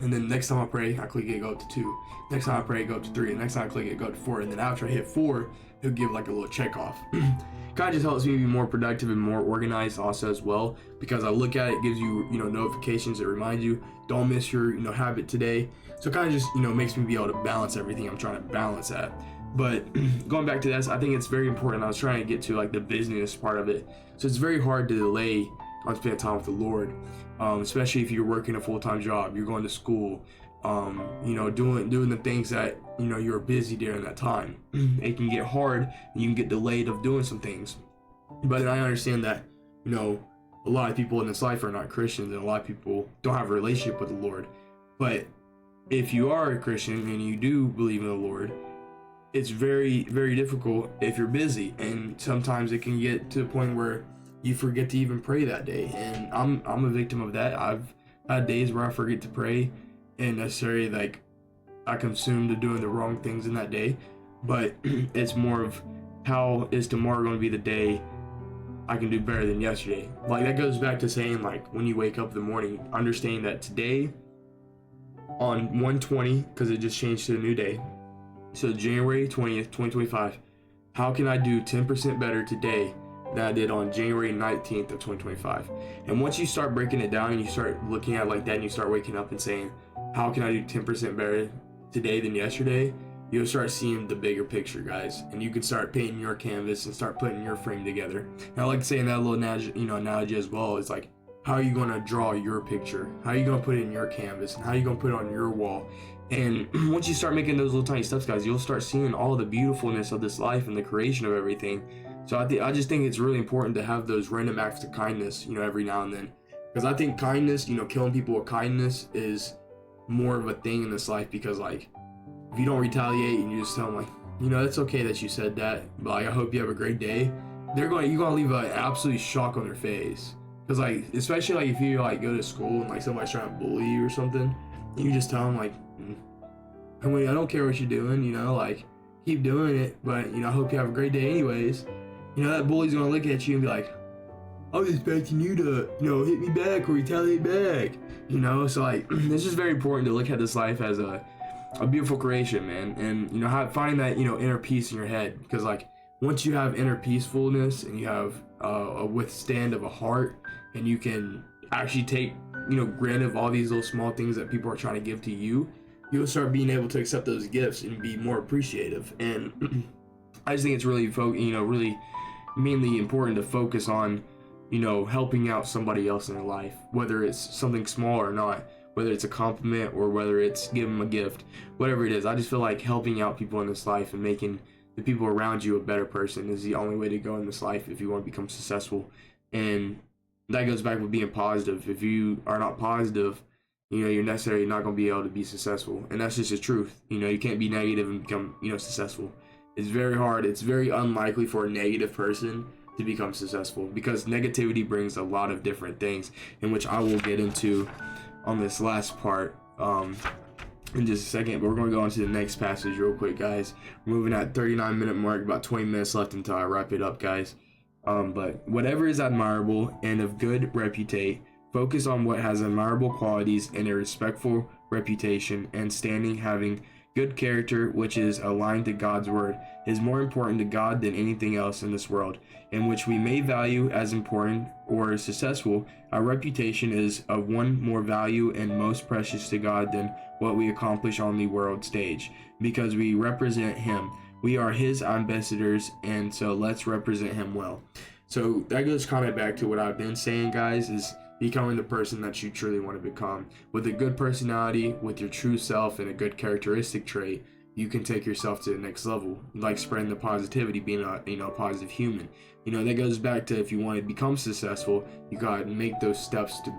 And then next time I pray, I click it, go up to 2. Next time I pray, go up to 3. And next time I click it, go up to 4. And then after I hit 4, it'll give like a little check off. Kind of just helps me be more productive and more organized also as well, because I look at it, gives you notifications that remind you, don't miss your habit today. So it kind of just makes me be able to balance everything I'm trying to balance at. But going back to this, I think it's very important. I was trying to get to like the business part of it. So it's very hard to delay on spending time with the Lord, especially if you're working a full-time job, you're going to school, doing the things that you're busy during that time. It can get hard, and you can get delayed of doing some things. But I understand that a lot of people in this life are not Christians, and a lot of people don't have a relationship with the Lord. But if you are a Christian and you do believe in the Lord, it's very, very difficult if you're busy, and sometimes it can get to the point where you forget to even pray that day. And I'm a victim of that. I've had days where I forget to pray, and necessarily like I consumed to doing the wrong things in that day. But it's more of, how is tomorrow going to be the day I can do better than yesterday? Like that goes back to saying, like, when you wake up in the morning, understanding that today on 1/20, because it just changed to a new day, so January 20th 2025, how can I do 10% better today than I did on January 19th of 2025? And once you start breaking it down and you start looking at it like that, and you start waking up and saying, how can I do 10% better today than yesterday, you'll start seeing the bigger picture, guys. And you can start painting your canvas and start putting your frame together. And I like saying that little analogy as well. It's like, how are you going to draw your picture? How are you going to put it in your canvas? And how are you going to put it on your wall? And once you start making those little tiny steps, guys, you'll start seeing all the beautifulness of this life and the creation of everything. So I just think it's really important to have those random acts of kindness, every now and then. Because I think kindness, killing people with kindness is more of a thing in this life. Because like, if you don't retaliate and you just tell them like, it's okay that you said that, but like, I hope you have a great day, you're gonna leave an absolute shock on their face. Because like, especially like if you like go to school and like somebody's trying to bully you or something, you just tell them like, I don't care what you're doing, like, keep doing it, but I hope you have a great day anyways. That bully's gonna look at you and be like, I was expecting you to hit me back or retaliate back. So like, it's just very important to look at this life as a beautiful creation, man. And find that inner peace in your head, because like, once you have inner peacefulness and you have a withstand of a heart, and you can actually take granted of all these little small things that people are trying to give to you, you'll start being able to accept those gifts and be more appreciative. And I just think it's really really mainly important to focus on helping out somebody else in their life, whether it's something small or not, whether it's a compliment or whether it's give them a gift, whatever it is. I just feel like helping out people in this life and making the people around you a better person is the only way to go in this life if you want to become successful. And that goes back with being positive. If you are not positive, you're necessarily not going to be able to be successful. And that's just the truth. You can't be negative and become, successful. It's very hard. It's very unlikely for a negative person to become successful, because negativity brings a lot of different things, in which I will get into on this last part in just a second. But we're going to go on to the next passage real quick, guys. We're moving at 39-minute mark, about 20 minutes left until I wrap it up, guys. But whatever is admirable and of good repute, focus on what has admirable qualities and a respectful reputation and standing. Having good character, which is aligned to God's word, is more important to God than anything else in this world, in which we may value as important or successful. Our reputation is of one more value and most precious to God than what we accomplish on the world stage, because we represent Him. We are His ambassadors, and so let's represent Him well. So that goes kind of back to what I've been saying, guys, is becoming the person that you truly want to become. With a good personality, with your true self, and a good characteristic trait, you can take yourself to the next level, like spreading the positivity, being a positive human. That goes back to, if you want to become successful, you gotta make those steps to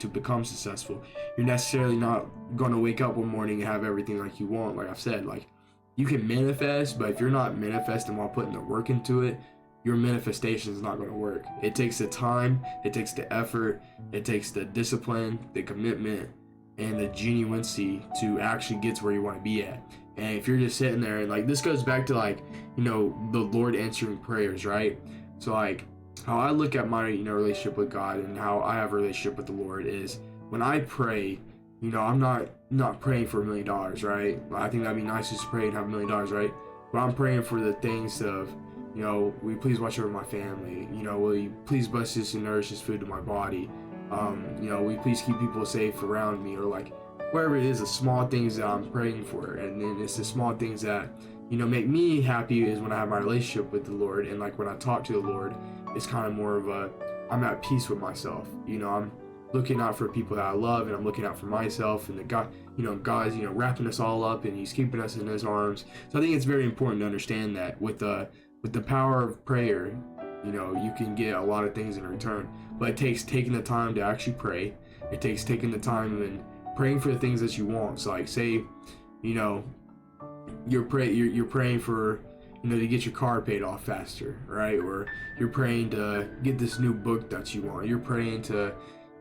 become successful. You're necessarily not gonna wake up one morning and have everything like you want. Like I've said, like, you can manifest, but if you're not manifesting while putting the work into it, your manifestation is not going to work. It takes the time, it takes the effort, it takes the discipline, the commitment, and the genuinity to actually get to where you want to be at. And if you're just sitting there, and like, this goes back to, like, the Lord answering prayers, right? So, like, how I look at my relationship with God and how I have a relationship with the Lord is, when I pray, I'm not praying for $1 million, right? I think that'd be nice to pray and have $1 million, right? But I'm praying for the things of, will you please watch over my family? Will you please bless this and nourish this food to my body? Will you please keep people safe around me? Or, like, wherever it is, the small things that I'm praying for. And then it's the small things that, make me happy, is when I have my relationship with the Lord. And, like, when I talk to the Lord, it's kind of more of I'm at peace with myself. I'm looking out for people that I love, and I'm looking out for myself, and God's wrapping us all up, and He's keeping us in His arms. So I think it's very important to understand that with the power of prayer, you can get a lot of things in return. But it takes taking the time to actually pray. It takes taking the time and praying for the things that you want. So, like, say, you're praying for, to get your car paid off faster, right? Or you're praying to get this new book that you want. You're praying to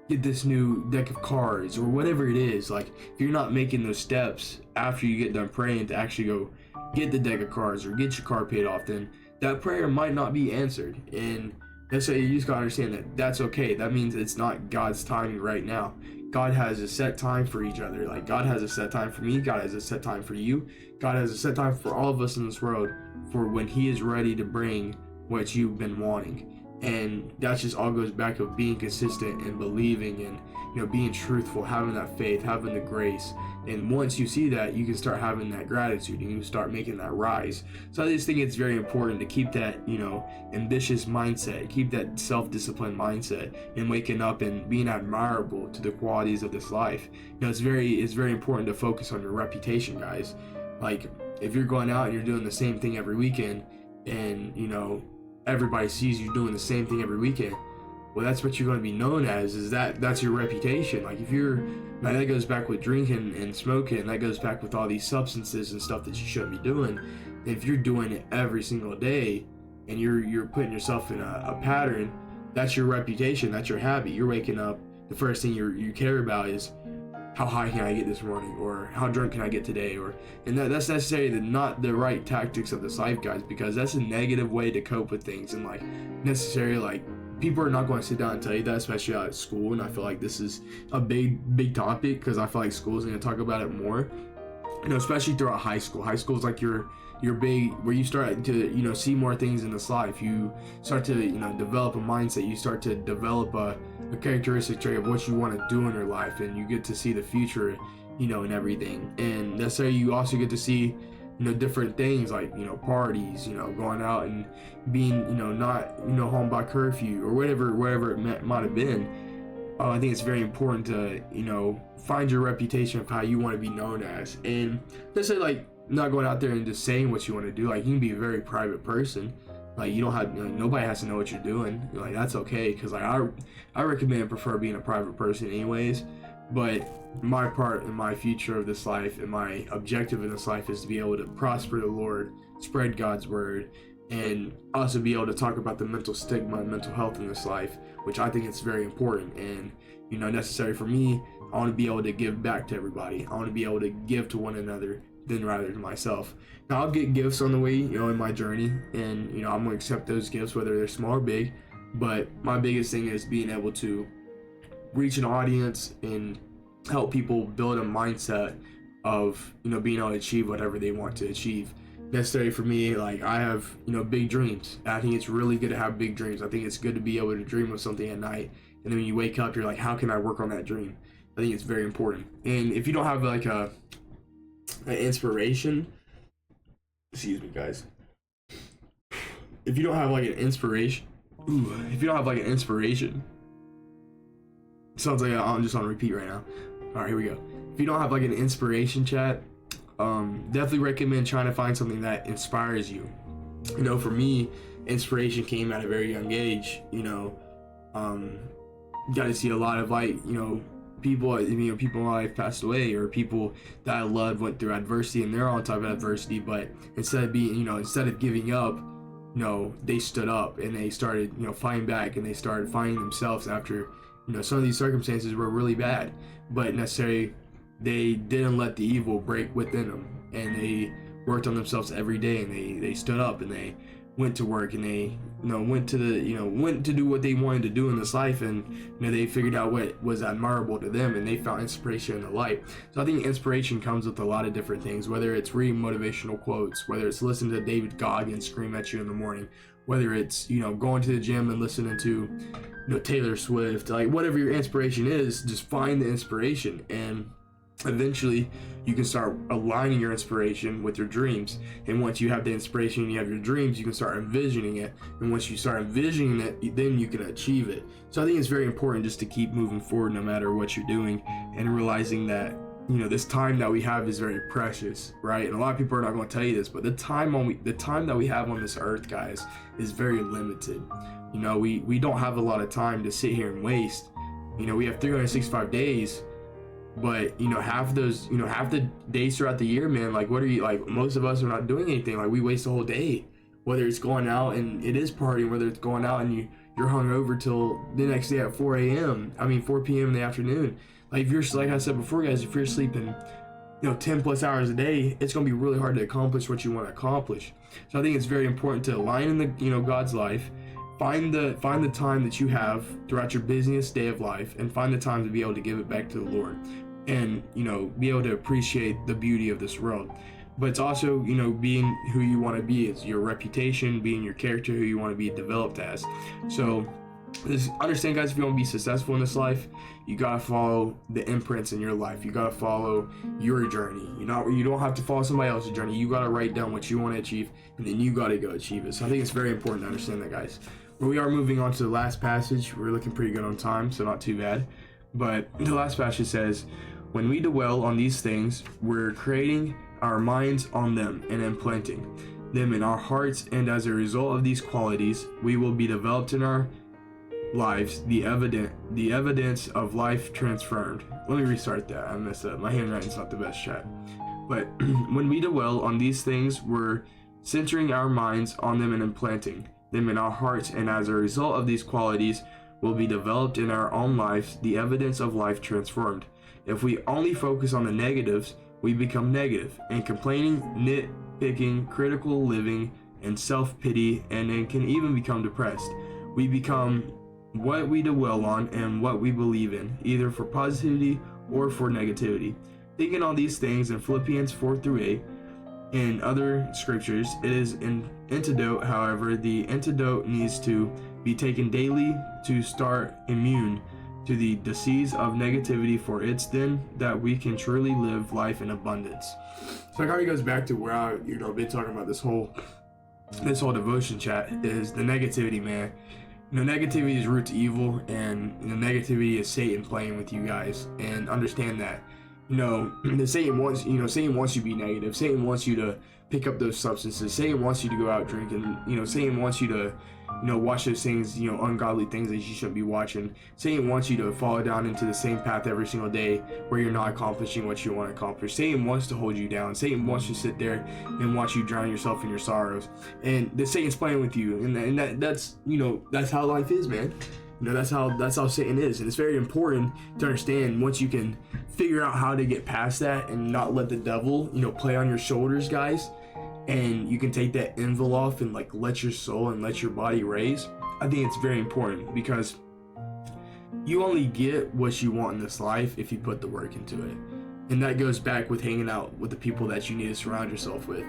get this new deck of cards, or whatever it is. Like, if you're not making those steps after you get done praying to actually go get the deck of cards or get your car paid off, then that prayer might not be answered. And that's why you just gotta understand that that's okay. That means it's not God's timing right now. God has a set time for each other. Like, God has a set time for me. God has a set time for you. God has a set time for all of us in this world, for when He is ready to bring what you've been wanting. And that just all goes back of being consistent and believing, and being truthful, having that faith, having the grace. And once you see that, you can start having that gratitude, and you start making that rise. So I just think it's very important to keep that ambitious mindset, keep that self-disciplined mindset, and waking up and being admirable to the qualities of this life. It's very important to focus on your reputation, guys. Like, if you're going out and you're doing the same thing every weekend, and everybody sees you doing the same thing every weekend, well, that's what you're going to be known as. That's your reputation. Like, if you're, now that goes back with drinking and smoking, and that goes back with all these substances and stuff that you shouldn't be doing. If you're doing it every single day, and you're putting yourself in a pattern, that's your reputation. That's your habit. You're waking up, the first thing you care about is, how high can I get this morning, or how drunk can I get today, and that's necessarily not the right tactics of this life, guys, because that's a negative way to cope with things. And, like, necessarily, like, people are not going to sit down and tell you that, especially out at school. And I feel like this is a big topic, because I feel like school is going to talk about it more, especially throughout high school. High school is like your big, where you start to see more things in this life. You start to develop a mindset. You start to develop a characteristic trait of what you want to do in your life, and you get to see the future, and everything. And that's how you also get to see different things, like parties, going out and being not home by curfew, or whatever it might have been. I think it's very important to find your reputation of how you want to be known as. And let's say, like, not going out there and just saying what you want to do. Like, you can be a very private person. Like, you don't have, nobody has to know what you're doing. Like, that's okay, because like I recommend and prefer being a private person anyways. But my part and my future of this life and my objective in this life is to be able to prosper the Lord, spread God's word, and also be able to talk about the mental stigma and mental health in this life, which I think is very important and necessary for me. I want to be able to give back to everybody. I want to be able to give to one another than rather than myself. Now, I'll get gifts on the way, in my journey, and I'm gonna accept those gifts whether they're small or big. But my biggest thing is being able to reach an audience and help people build a mindset of being able to achieve whatever they want to achieve. Necessary for me, like, I have big dreams. I think it's really good to have big dreams. I think it's good to be able to dream of something at night, and then when you wake up, you're like, how can I work on that dream? I think it's very important. And if you don't have like an inspiration, excuse me guys, if you don't have like an inspiration, sounds like I'm just on repeat right now. All right, here we go. If you don't have like an inspiration, chat, definitely recommend trying to find something that inspires you. For me, inspiration came at a very young age. Got to see a lot of people in my life passed away, or people that I loved went through adversity, and they're all type of adversity. But instead of giving up, they stood up and they started fighting back, and they started finding themselves after some of these circumstances were really bad, but necessarily they didn't let the evil break within them, and they worked on themselves every day, and they stood up, and they went to work, and they went to do what they wanted to do in this life, and they figured out what was admirable to them, and they found inspiration in the light. So I think inspiration comes with a lot of different things, whether it's reading motivational quotes, whether it's listening to David Goggins scream at you in the morning, whether it's going to the gym and listening to Taylor Swift. Like, whatever your inspiration is, just find the inspiration, and eventually you can start aligning your inspiration with your dreams. And once you have the inspiration and you have your dreams, you can start envisioning it, and once you start envisioning it, then you can achieve it. So I think it's very important just to keep moving forward no matter what you're doing, and realizing that this time that we have is very precious, right? And a lot of people are not going to tell you this, but the time that we have on this earth, guys, is very limited. We don't have a lot of time to sit here and waste. We have 365 days, but half the days throughout the year, man, like, what are you, like, most of us are not doing anything. Like, we waste the whole day, whether it's going out and it is partying, whether it's going out and you're hungover till the next day at 4 p.m. in the afternoon. Like, like I said before, guys, if you're sleeping 10 plus hours a day, it's going to be really hard to accomplish what you want to accomplish. So I think it's very important to align in the God's life. Find the time that you have throughout your busiest day of life, and find the time to be able to give it back to the Lord, and be able to appreciate the beauty of this world. But it's also being who you want to be. It's your reputation, being your character, who you want to be developed as. So just understand, guys, if you want to be successful in this life, you gotta follow the imprints in your life. You gotta follow your journey. You don't have to follow somebody else's journey. You gotta write down what you want to achieve, and then you gotta go achieve it. So I think it's very important to understand that, guys. But we are moving on to the last passage. We're looking pretty good on time, so not too bad. But the last passage says, when we dwell on these things, we're creating our minds on them and implanting them in our hearts, and as a result of these qualities, we will be developed in our lives, the evidence of life transformed. Let me restart that. I messed up. My handwriting's not the best, chat. But when we dwell on these things, we're centering our minds on them and implanting them in our hearts, and as a result of these qualities, will be developed in our own lives, the evidence of life transformed. If we only focus on the negatives, we become negative and complaining, nitpicking, critical living, and self-pity, and then can even become depressed. We become what we dwell on and what we believe in, either for positivity or for negativity. Thinking on these things in Philippians 4-8 and other scriptures, it is an antidote. However, the antidote needs to be taken daily to start immune to the disease of negativity, for it's then that we can truly live life in abundance. So it kind of goes back to where I been talking about this whole devotion, chat, is the negativity, man. Negativity is root to evil, and negativity is Satan playing with you guys. And understand that Satan wants you to be negative. Satan wants you to pick up those substances. Satan wants you to go out drinking. Satan wants you to, watch those things, ungodly things that you shouldn't be watching. Satan wants you to fall down into the same path every single day where you're not accomplishing what you want to accomplish. Satan wants to hold you down. Satan wants you to sit there and watch you drown yourself in your sorrows. And Satan's playing with you, and that's how life is, man. That's how Satan is, and it's very important to understand. Once you can figure out how to get past that and not let the devil, play on your shoulders, guys, and you can take that anvil off and like let your soul and let your body raise. I think it's very important, because you only get what you want in this life if you put the work into it, and that goes back with hanging out with the people that you need to surround yourself with.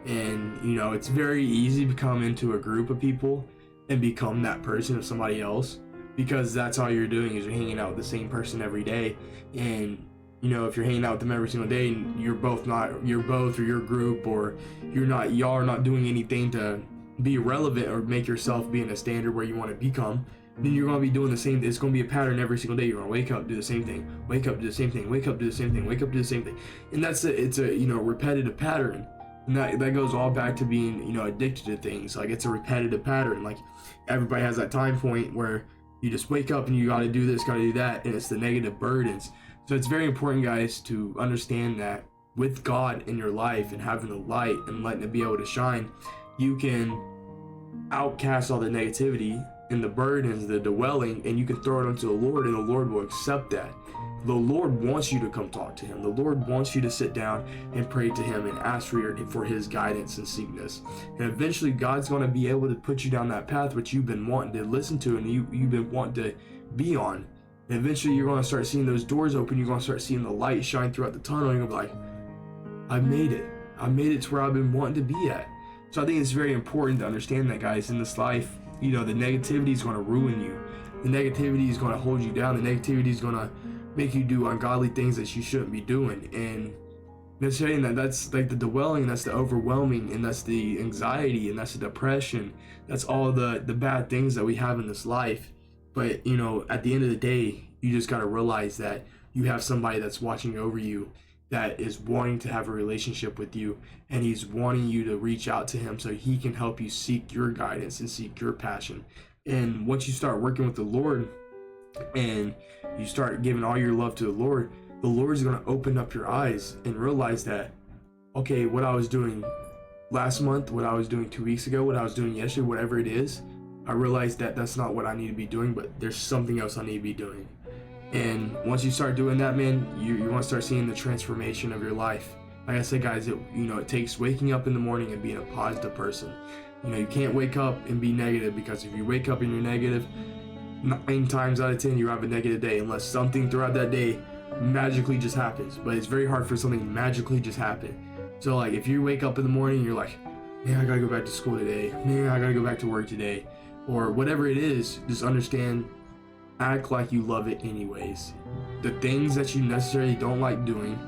And it's very easy to come into a group of people and become that person of somebody else, because that's all you're doing is you're hanging out with the same person every day. And if you're hanging out with them every single day and you're both or your group, or y'all are not doing anything to be relevant or make yourself be in a standard where you want to become, then you're going to be doing the same. It's going to be a pattern every single day. You're going to wake up, do the same thing, wake up, do the same thing, wake up, do the same thing, wake up, do the same thing. And it's a repetitive pattern. And that goes all back to being addicted to things. Like, it's a repetitive pattern. Like, everybody has that time point where you just wake up and you got to do this, got to do that, and it's the negative burdens. So it's very important, guys, to understand that with God in your life and having the light and letting it be able to shine, you can outcast all the negativity and the burdens, the dwelling, and you can throw it onto the Lord, and the Lord will accept that. The Lord wants you to come talk to him. The Lord wants you to sit down and pray to him and ask for his guidance and seek this. And eventually God's going to be able to put you down that path which you've been wanting to listen to and you've been wanting to be on. And eventually you're going to start seeing those doors open. You're going to start seeing the light shine throughout the tunnel. And you're going to be like, I made it. I made it to where I've been wanting to be at. So I think it's very important to understand that, guys, in this life, the negativity is going to ruin you. The negativity is going to hold you down. The negativity is going to make you do ungodly things that you shouldn't be doing. And they're saying that's like the dwelling, that's the overwhelming, and that's the anxiety, and that's the depression. That's all the bad things that we have in this life. But at the end of the day, you just got to realize that you have somebody that's watching over you, that is wanting to have a relationship with you, and he's wanting you to reach out to him so he can help you seek your guidance and seek your passion. And once you start working with the Lord and you start giving all your love to the Lord's going to open up your eyes and realize that, okay, what I was doing last month, what I was doing 2 weeks ago, what I was doing yesterday, whatever it is, I realized that that's not what I need to be doing, but there's something else I need to be doing. And once you start doing that, man, you want to start seeing the transformation of your life. Like I said, guys, it takes waking up in the morning and being a positive person. You can't wake up and be negative, because if you wake up and you're negative, 9 times out of 10 you have a negative day, unless something throughout that day magically just happens. But it's very hard for something to magically just happen. So like, if you wake up in the morning and you're like, man, I gotta go back to school today, man, I gotta go back to work today, or whatever it is, just understand, act like you love it anyways. The things that you necessarily don't like doing,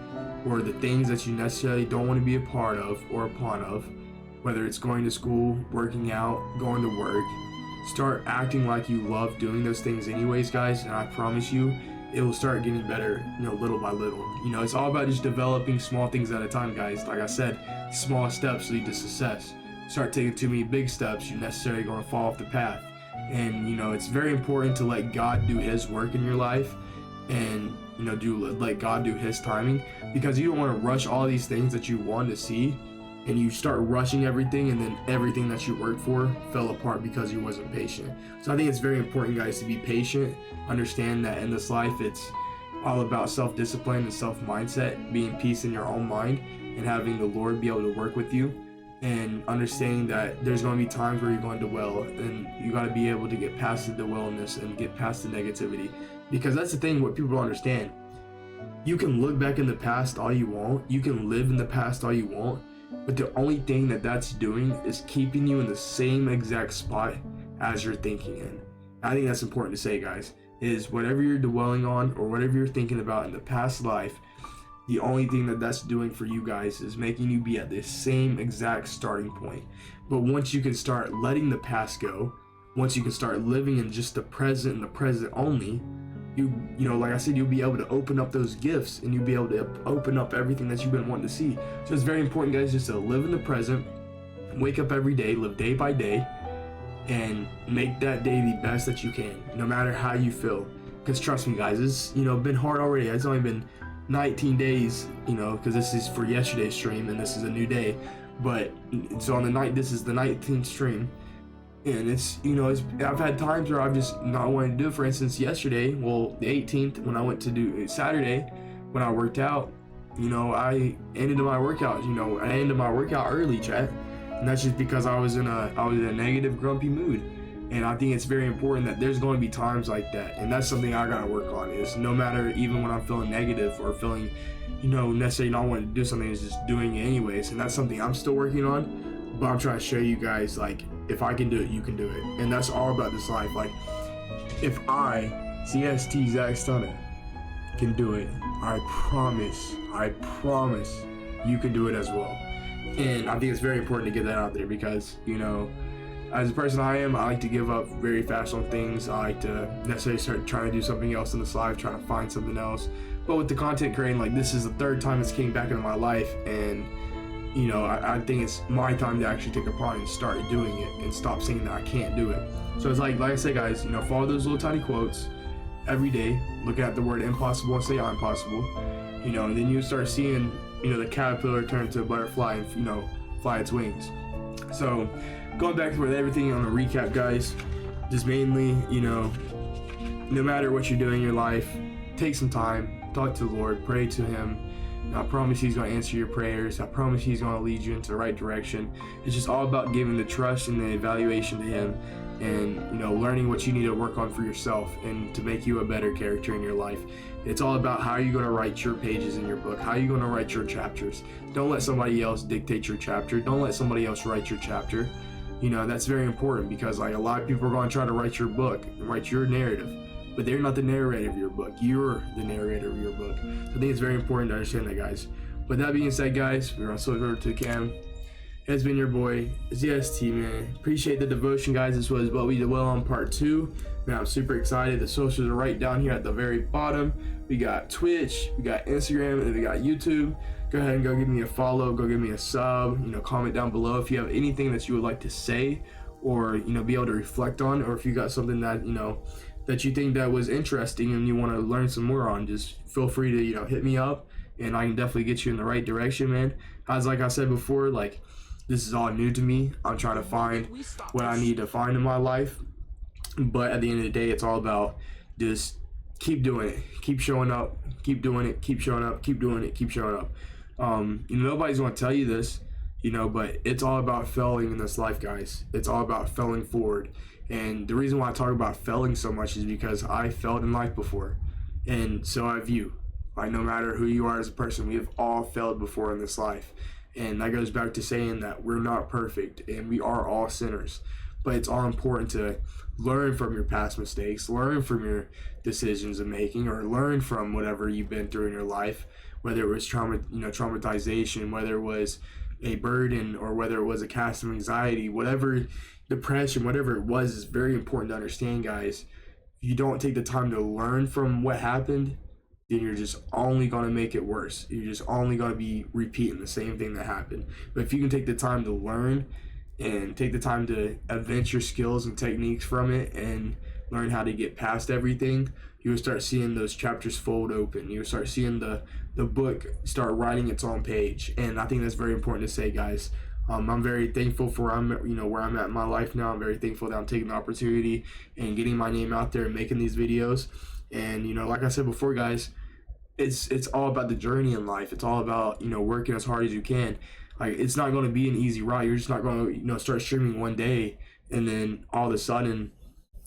or the things that you necessarily don't want to be a part of or a pawn of, whether it's going to school, working out, going to work, start acting like you love doing those things anyways, guys, and I promise you it will start getting better, little by little. It's all about just developing small things at a time, guys. Like I said, small steps lead to success. Start taking too many big steps, you're necessarily going to fall off the path. And it's very important to let God do his work in your life, and let God do his timing, because you don't want to rush all these things that you want to see, and you start rushing everything, and then everything that you worked for fell apart because you wasn't patient. So I think it's very important, guys, to be patient. Understand that in this life, it's all about self-discipline and self-mindset, being peace in your own mind, and having the Lord be able to work with you, and understanding that there's going to be times where you're going to dwell, and you got to be able to get past the dwellness and get past the negativity. Because that's the thing, what people don't understand. You can look back in the past all you want, you can live in the past all you want, but the only thing that's doing is keeping you in the same exact spot as you're thinking in. I think that's important to say, guys, is whatever you're dwelling on or whatever you're thinking about in the past life, the only thing that's doing for you guys is making you be at the same exact starting point. But once you can start letting the past go, once you can start living in just the present and the present only, you know, like I said, you'll be able to open up those gifts, and you'll be able to open up everything that you've been wanting to see. So it's very important, guys, just to live in the present, wake up every day, live day by day, and make that day the best that you can, no matter how you feel. Because trust me, guys, it's, you know, been hard already. It's only been 19 days, you know, because this is for yesterday's stream and this is a new day. But so on the night, this is the 19th stream, and it's, you know, I've had times where I've just not wanted to do it. For instance, yesterday, well, the 18th, when I went to do Saturday, when I worked out, you know, I ended my workout early, chat, and that's just because I was in a negative, grumpy mood. And I think it's very important that there's going to be times like that, and that's something I gotta work on. Is no matter, even when I'm feeling negative or feeling, you know, necessarily not wanting to do something, is just doing it anyways. And that's something I'm still working on, but I'm trying to show you guys, like, if I can do it, you can do it. And that's all about this life. Like, if I, CST Zach Stunner, can do it, I promise you can do it as well. And I think it's very important to get that out there, because, you know, as a person I am, I like to give up very fast on things. I like to necessarily start trying to do something else in this life, trying to find something else. But with the content creating, like, this is the third time it's came back into my life, and, you know, I think it's my time to actually take a part and start doing it and stop saying that I can't do it. So it's like I said, guys, you know, follow those little tiny quotes every day. Look at the word impossible and say I'm possible, you know, and then you start seeing, you know, the caterpillar turn to a butterfly and, you know, fly its wings. So going back to with everything on the recap, guys, just mainly, you know, no matter what you're doing in your life, take some time, talk to the Lord, pray to him. And I promise he's going to answer your prayers. I promise he's going to lead you into the right direction. It's just all about giving the trust and the evaluation to him, and, you know, learning what you need to work on for yourself and to make you a better character in your life. It's all about how you're going to write your pages in your book, how you're going to write your chapters. Don't let somebody else dictate your chapter. Don't let somebody else write your chapter. You know, that's very important, because, like, a lot of people are going to try to write your book and write your narrative, but they're not the narrator of your book. You're the narrator of your book. So I think it's very important to understand that, guys. But that being said, guys, we're going to switch over to the cam. It's been your boy, ZST, man. Appreciate the devotion, guys. This was What We Did Well on part 2. Man, I'm super excited. The socials are right down here at the very bottom. We got Twitch, we got Instagram, and we got YouTube. Go ahead and go give me a follow, go give me a sub, you know, comment down below if you have anything that you would like to say, or, you know, be able to reflect on, or if you got something that, you know, that you think that was interesting and you want to learn some more on, just feel free to, you know, hit me up, and I can definitely get you in the right direction, man. As like I said before, like, this is all new to me. I'm trying to find what I need to find in my life, but at the end of the day, it's all about just keep doing it, keep showing up, keep doing it, keep showing up, keep doing it, keep showing up. You know, nobody's going to tell you this, you know, but it's all about failing in this life, guys. It's all about failing forward. And the reason why I talk about failing so much is because I failed in life before, and so have you. Like, no matter who you are as a person, we have all failed before in this life. And that goes back to saying that we're not perfect and we are all sinners. But it's all important to learn from your past mistakes, learn from your decisions of making, or learn from whatever you've been through in your life, whether it was traumatization, whether it was a burden, or whether it was a cast of anxiety, whatever, depression, whatever it was. Is very important to understand, guys. If you don't take the time to learn from what happened, then you're just only going to make it worse. You're just only going to be repeating the same thing that happened. But if you can take the time to learn and take the time to invent your skills and techniques from it and learn how to get past everything, you'll start seeing those chapters fold open. You'll start seeing the book start writing its own page. And I think that's very important to say, guys. I'm very thankful for where I'm at in my life now. I'm very thankful that I'm taking the opportunity and getting my name out there and making these videos. And, you know, like I said before, guys, it's all about the journey in life. It's all about, you know, working as hard as you can. Like, it's not going to be an easy ride. You're just not going to, you know, start streaming one day and then all of a sudden,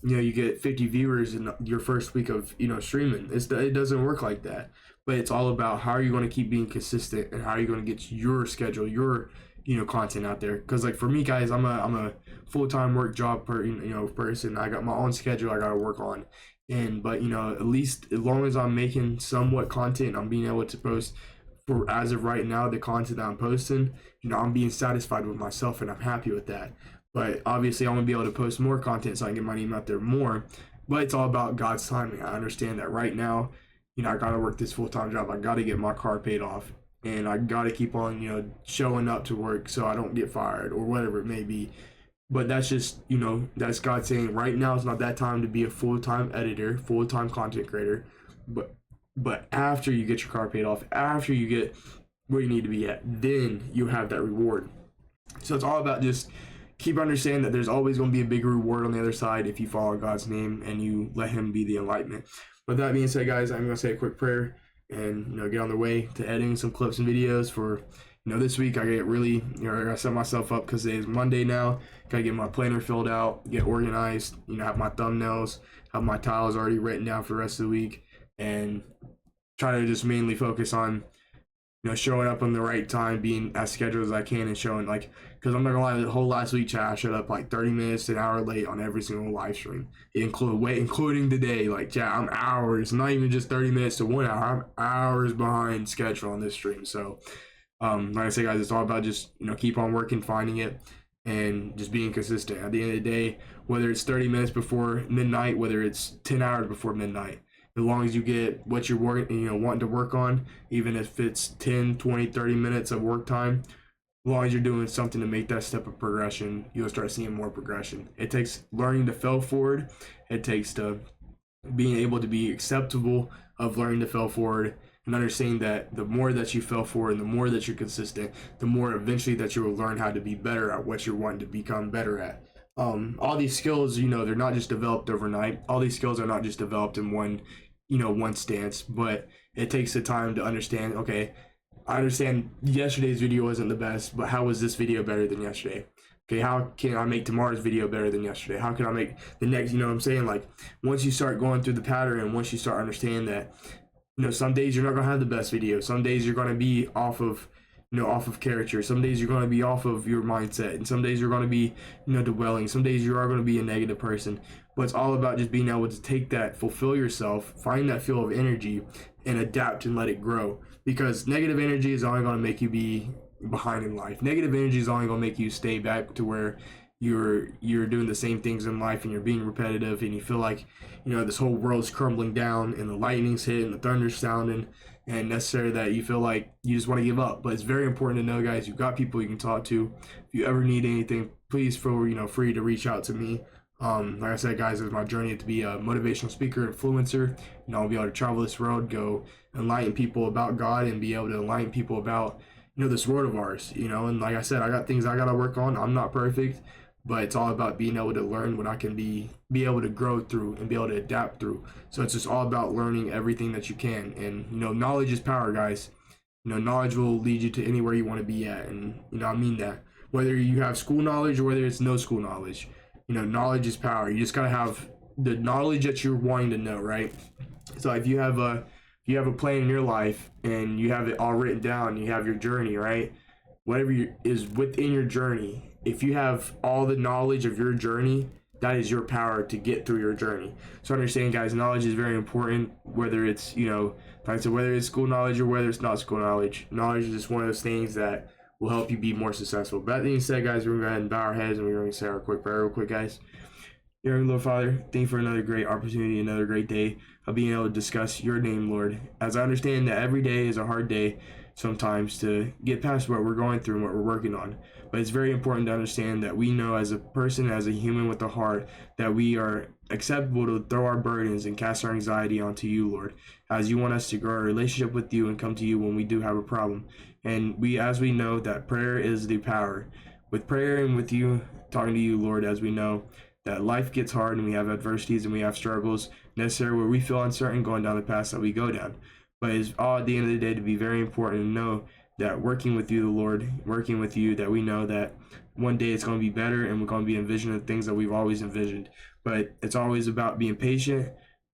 you know, you get 50 viewers in your first week of, you know, streaming. It doesn't work like that. But it's all about how are you going to keep being consistent and how are you going to get your schedule, your, you know, content out there. Because, like, for me, guys, I'm a full-time work job person. I got my own schedule I got to work on. But, you know, at least as long as I'm making somewhat content, I'm being able to post, for as of right now, the content that I'm posting, you know, I'm being satisfied with myself and I'm happy with that. But obviously I want to be able to post more content so I can get my name out there more. but it's all about God's timing. I understand that right now, I gotta work this full-time job. I gotta get my car paid off, and I gotta keep on, showing up to work so I don't get fired or whatever it may be. But that's just, that's God saying right now it's not that time to be a full-time editor, full-time content creator. But after you get your car paid off, after you get where you need to be at, then you have that reward. So it's all about just keep understanding that there's always going to be a bigger reward on the other side if you follow God's name and you let him be the enlightenment. With that being said, guys, I'm going to say a quick prayer and get on the way to editing some clips and videos for this week. I get really I gotta set myself up because it is Monday now. Gotta get my planner filled out, get organized, have my thumbnails, have my tiles already written down for the rest of the week, and try to just mainly focus on showing up on the right time, being as scheduled as I can, and showing because I'm not gonna lie, the whole last week, chat, I showed up 30 minutes to an hour late on every single live stream, including today. Chat, I'm hours, not even just 30 minutes to 1 hour. I'm hours behind schedule on this stream. So, like I say, guys, it's all about just keep on working, finding it, and just being consistent. At the end of the day, whether it's 30 minutes before midnight, whether it's 10 hours before midnight, as long as you get what you're wanting to work on, even if it's 10, 20, 30 minutes of work time, as long as you're doing something to make that step of progression, you'll start seeing more progression. It takes learning to fail forward. It takes to being able to be acceptable of learning to fail forward, and understanding that the more that you fail forward and the more that you're consistent, the more eventually that you will learn how to be better at what you're wanting to become better at. All these skills, they're not just developed overnight. All these skills are not just developed in one stance, but it takes the time to understand, okay, I understand yesterday's video wasn't the best, but how was this video better than yesterday? Okay, how can I make tomorrow's video better than yesterday? How can I make the next, what I'm saying? Once you start going through the pattern, and once you start understanding that, some days you're not going to have the best video. Some days you're going to be off of character. Some days you're going to be off of your mindset, and some days you're going to be dwelling. Some days you are going to be a negative person. But it's all about just being able to take that, fulfill yourself, find that feel of energy, and adapt and let it grow. Because negative energy is only going to make you be behind in life. Negative energy is only going to make you stay back to where you're doing the same things in life, and you're being repetitive, and you feel like this whole world's crumbling down, and the lightning's hit, and the thunder's sounding, and necessary that you feel like you just want to give up. But it's very important to know, guys, you've got people you can talk to. If you ever need anything, please feel free to reach out to me. Like I said, guys, it's my journey to be a motivational speaker, influencer. I'll be able to travel this road, go enlighten people about God, and be able to enlighten people about this world of ours. And like I said, I got things I gotta work on. I'm not perfect, but it's all about being able to learn what I can be able to grow through and be able to adapt through. So it's just all about learning everything that you can. And knowledge is power, guys. Knowledge will lead you to anywhere you want to be at, and I mean that. Whether you have school knowledge or whether it's no school knowledge, knowledge is power. You just gotta have the knowledge that you're wanting to know, right? So if you have a plan in your life and you have it all written down, you have your journey, right? Whatever is within your journey, if you have all the knowledge of your journey, that is your power to get through your journey. So understand, guys, knowledge is very important, whether it's, like I said, whether it's school knowledge or whether it's not school knowledge. Knowledge is just one of those things that will help you be more successful. But that being said, guys, we're going to go ahead and bow our heads, and we're going to say our quick prayer real quick, guys. Dear Lord Father, thank you for another great opportunity, another great day of being able to discuss your name, Lord. As I understand that every day is a hard day sometimes to get past what we're going through and what we're working on. But it's very important to understand that we know as a person, as a human with a heart, that we are acceptable to throw our burdens and cast our anxiety onto you, Lord, as you want us to grow our relationship with you and come to you when we do have a problem. And as we know that prayer is the power. With prayer and with you, talking to you, Lord, as we know that life gets hard and we have adversities and we have struggles necessary where we feel uncertain going down the path that we go down. But it's all at the end of the day to be very important to know that working with you, the Lord, working with you, that we know that one day it's going to be better and we're going to be envisioning the things that we've always envisioned. But it's always about being patient,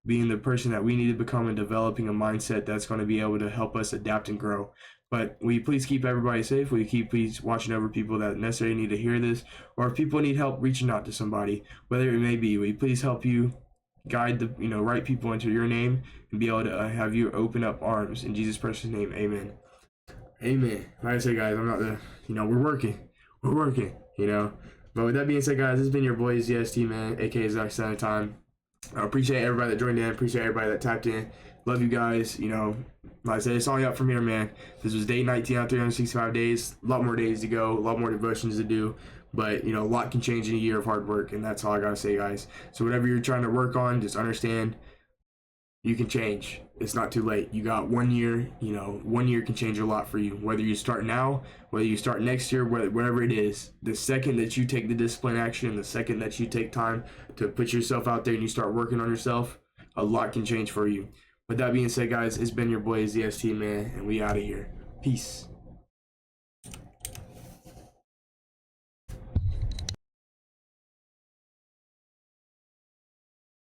being the person that we need to become, and developing a mindset that's going to be able to help us adapt and grow. But will you please keep everybody safe? Will you please watching over people that necessarily need to hear this? Or if people need help reaching out to somebody, whatever it may be, will you please help you guide the right people into your name and be able to have you open up arms in Jesus' precious name. Amen. Amen. Like I say, guys, I'm not we're working. But with that being said, guys, this has been your boy ZST, man, aka Zach Time. I appreciate everybody that joined in. Appreciate everybody that tapped in. Love you guys. You know, like I said, it's all up from here, man. This was day 19 out 365 days. A lot more days to go. A lot more devotions to do. But, you know, a lot can change in a year of hard work. And that's all I got to say, guys. So whatever you're trying to work on, just understand you can change. It's not too late. You got 1 year. You know, 1 year can change a lot for you. Whether you start now, whether you start next year, whatever it is, the second that you take the discipline action, the second that you take time to put yourself out there and you start working on yourself, a lot can change for you. With that being said, guys, it's been your boy ZST, man, and we out of here. Peace.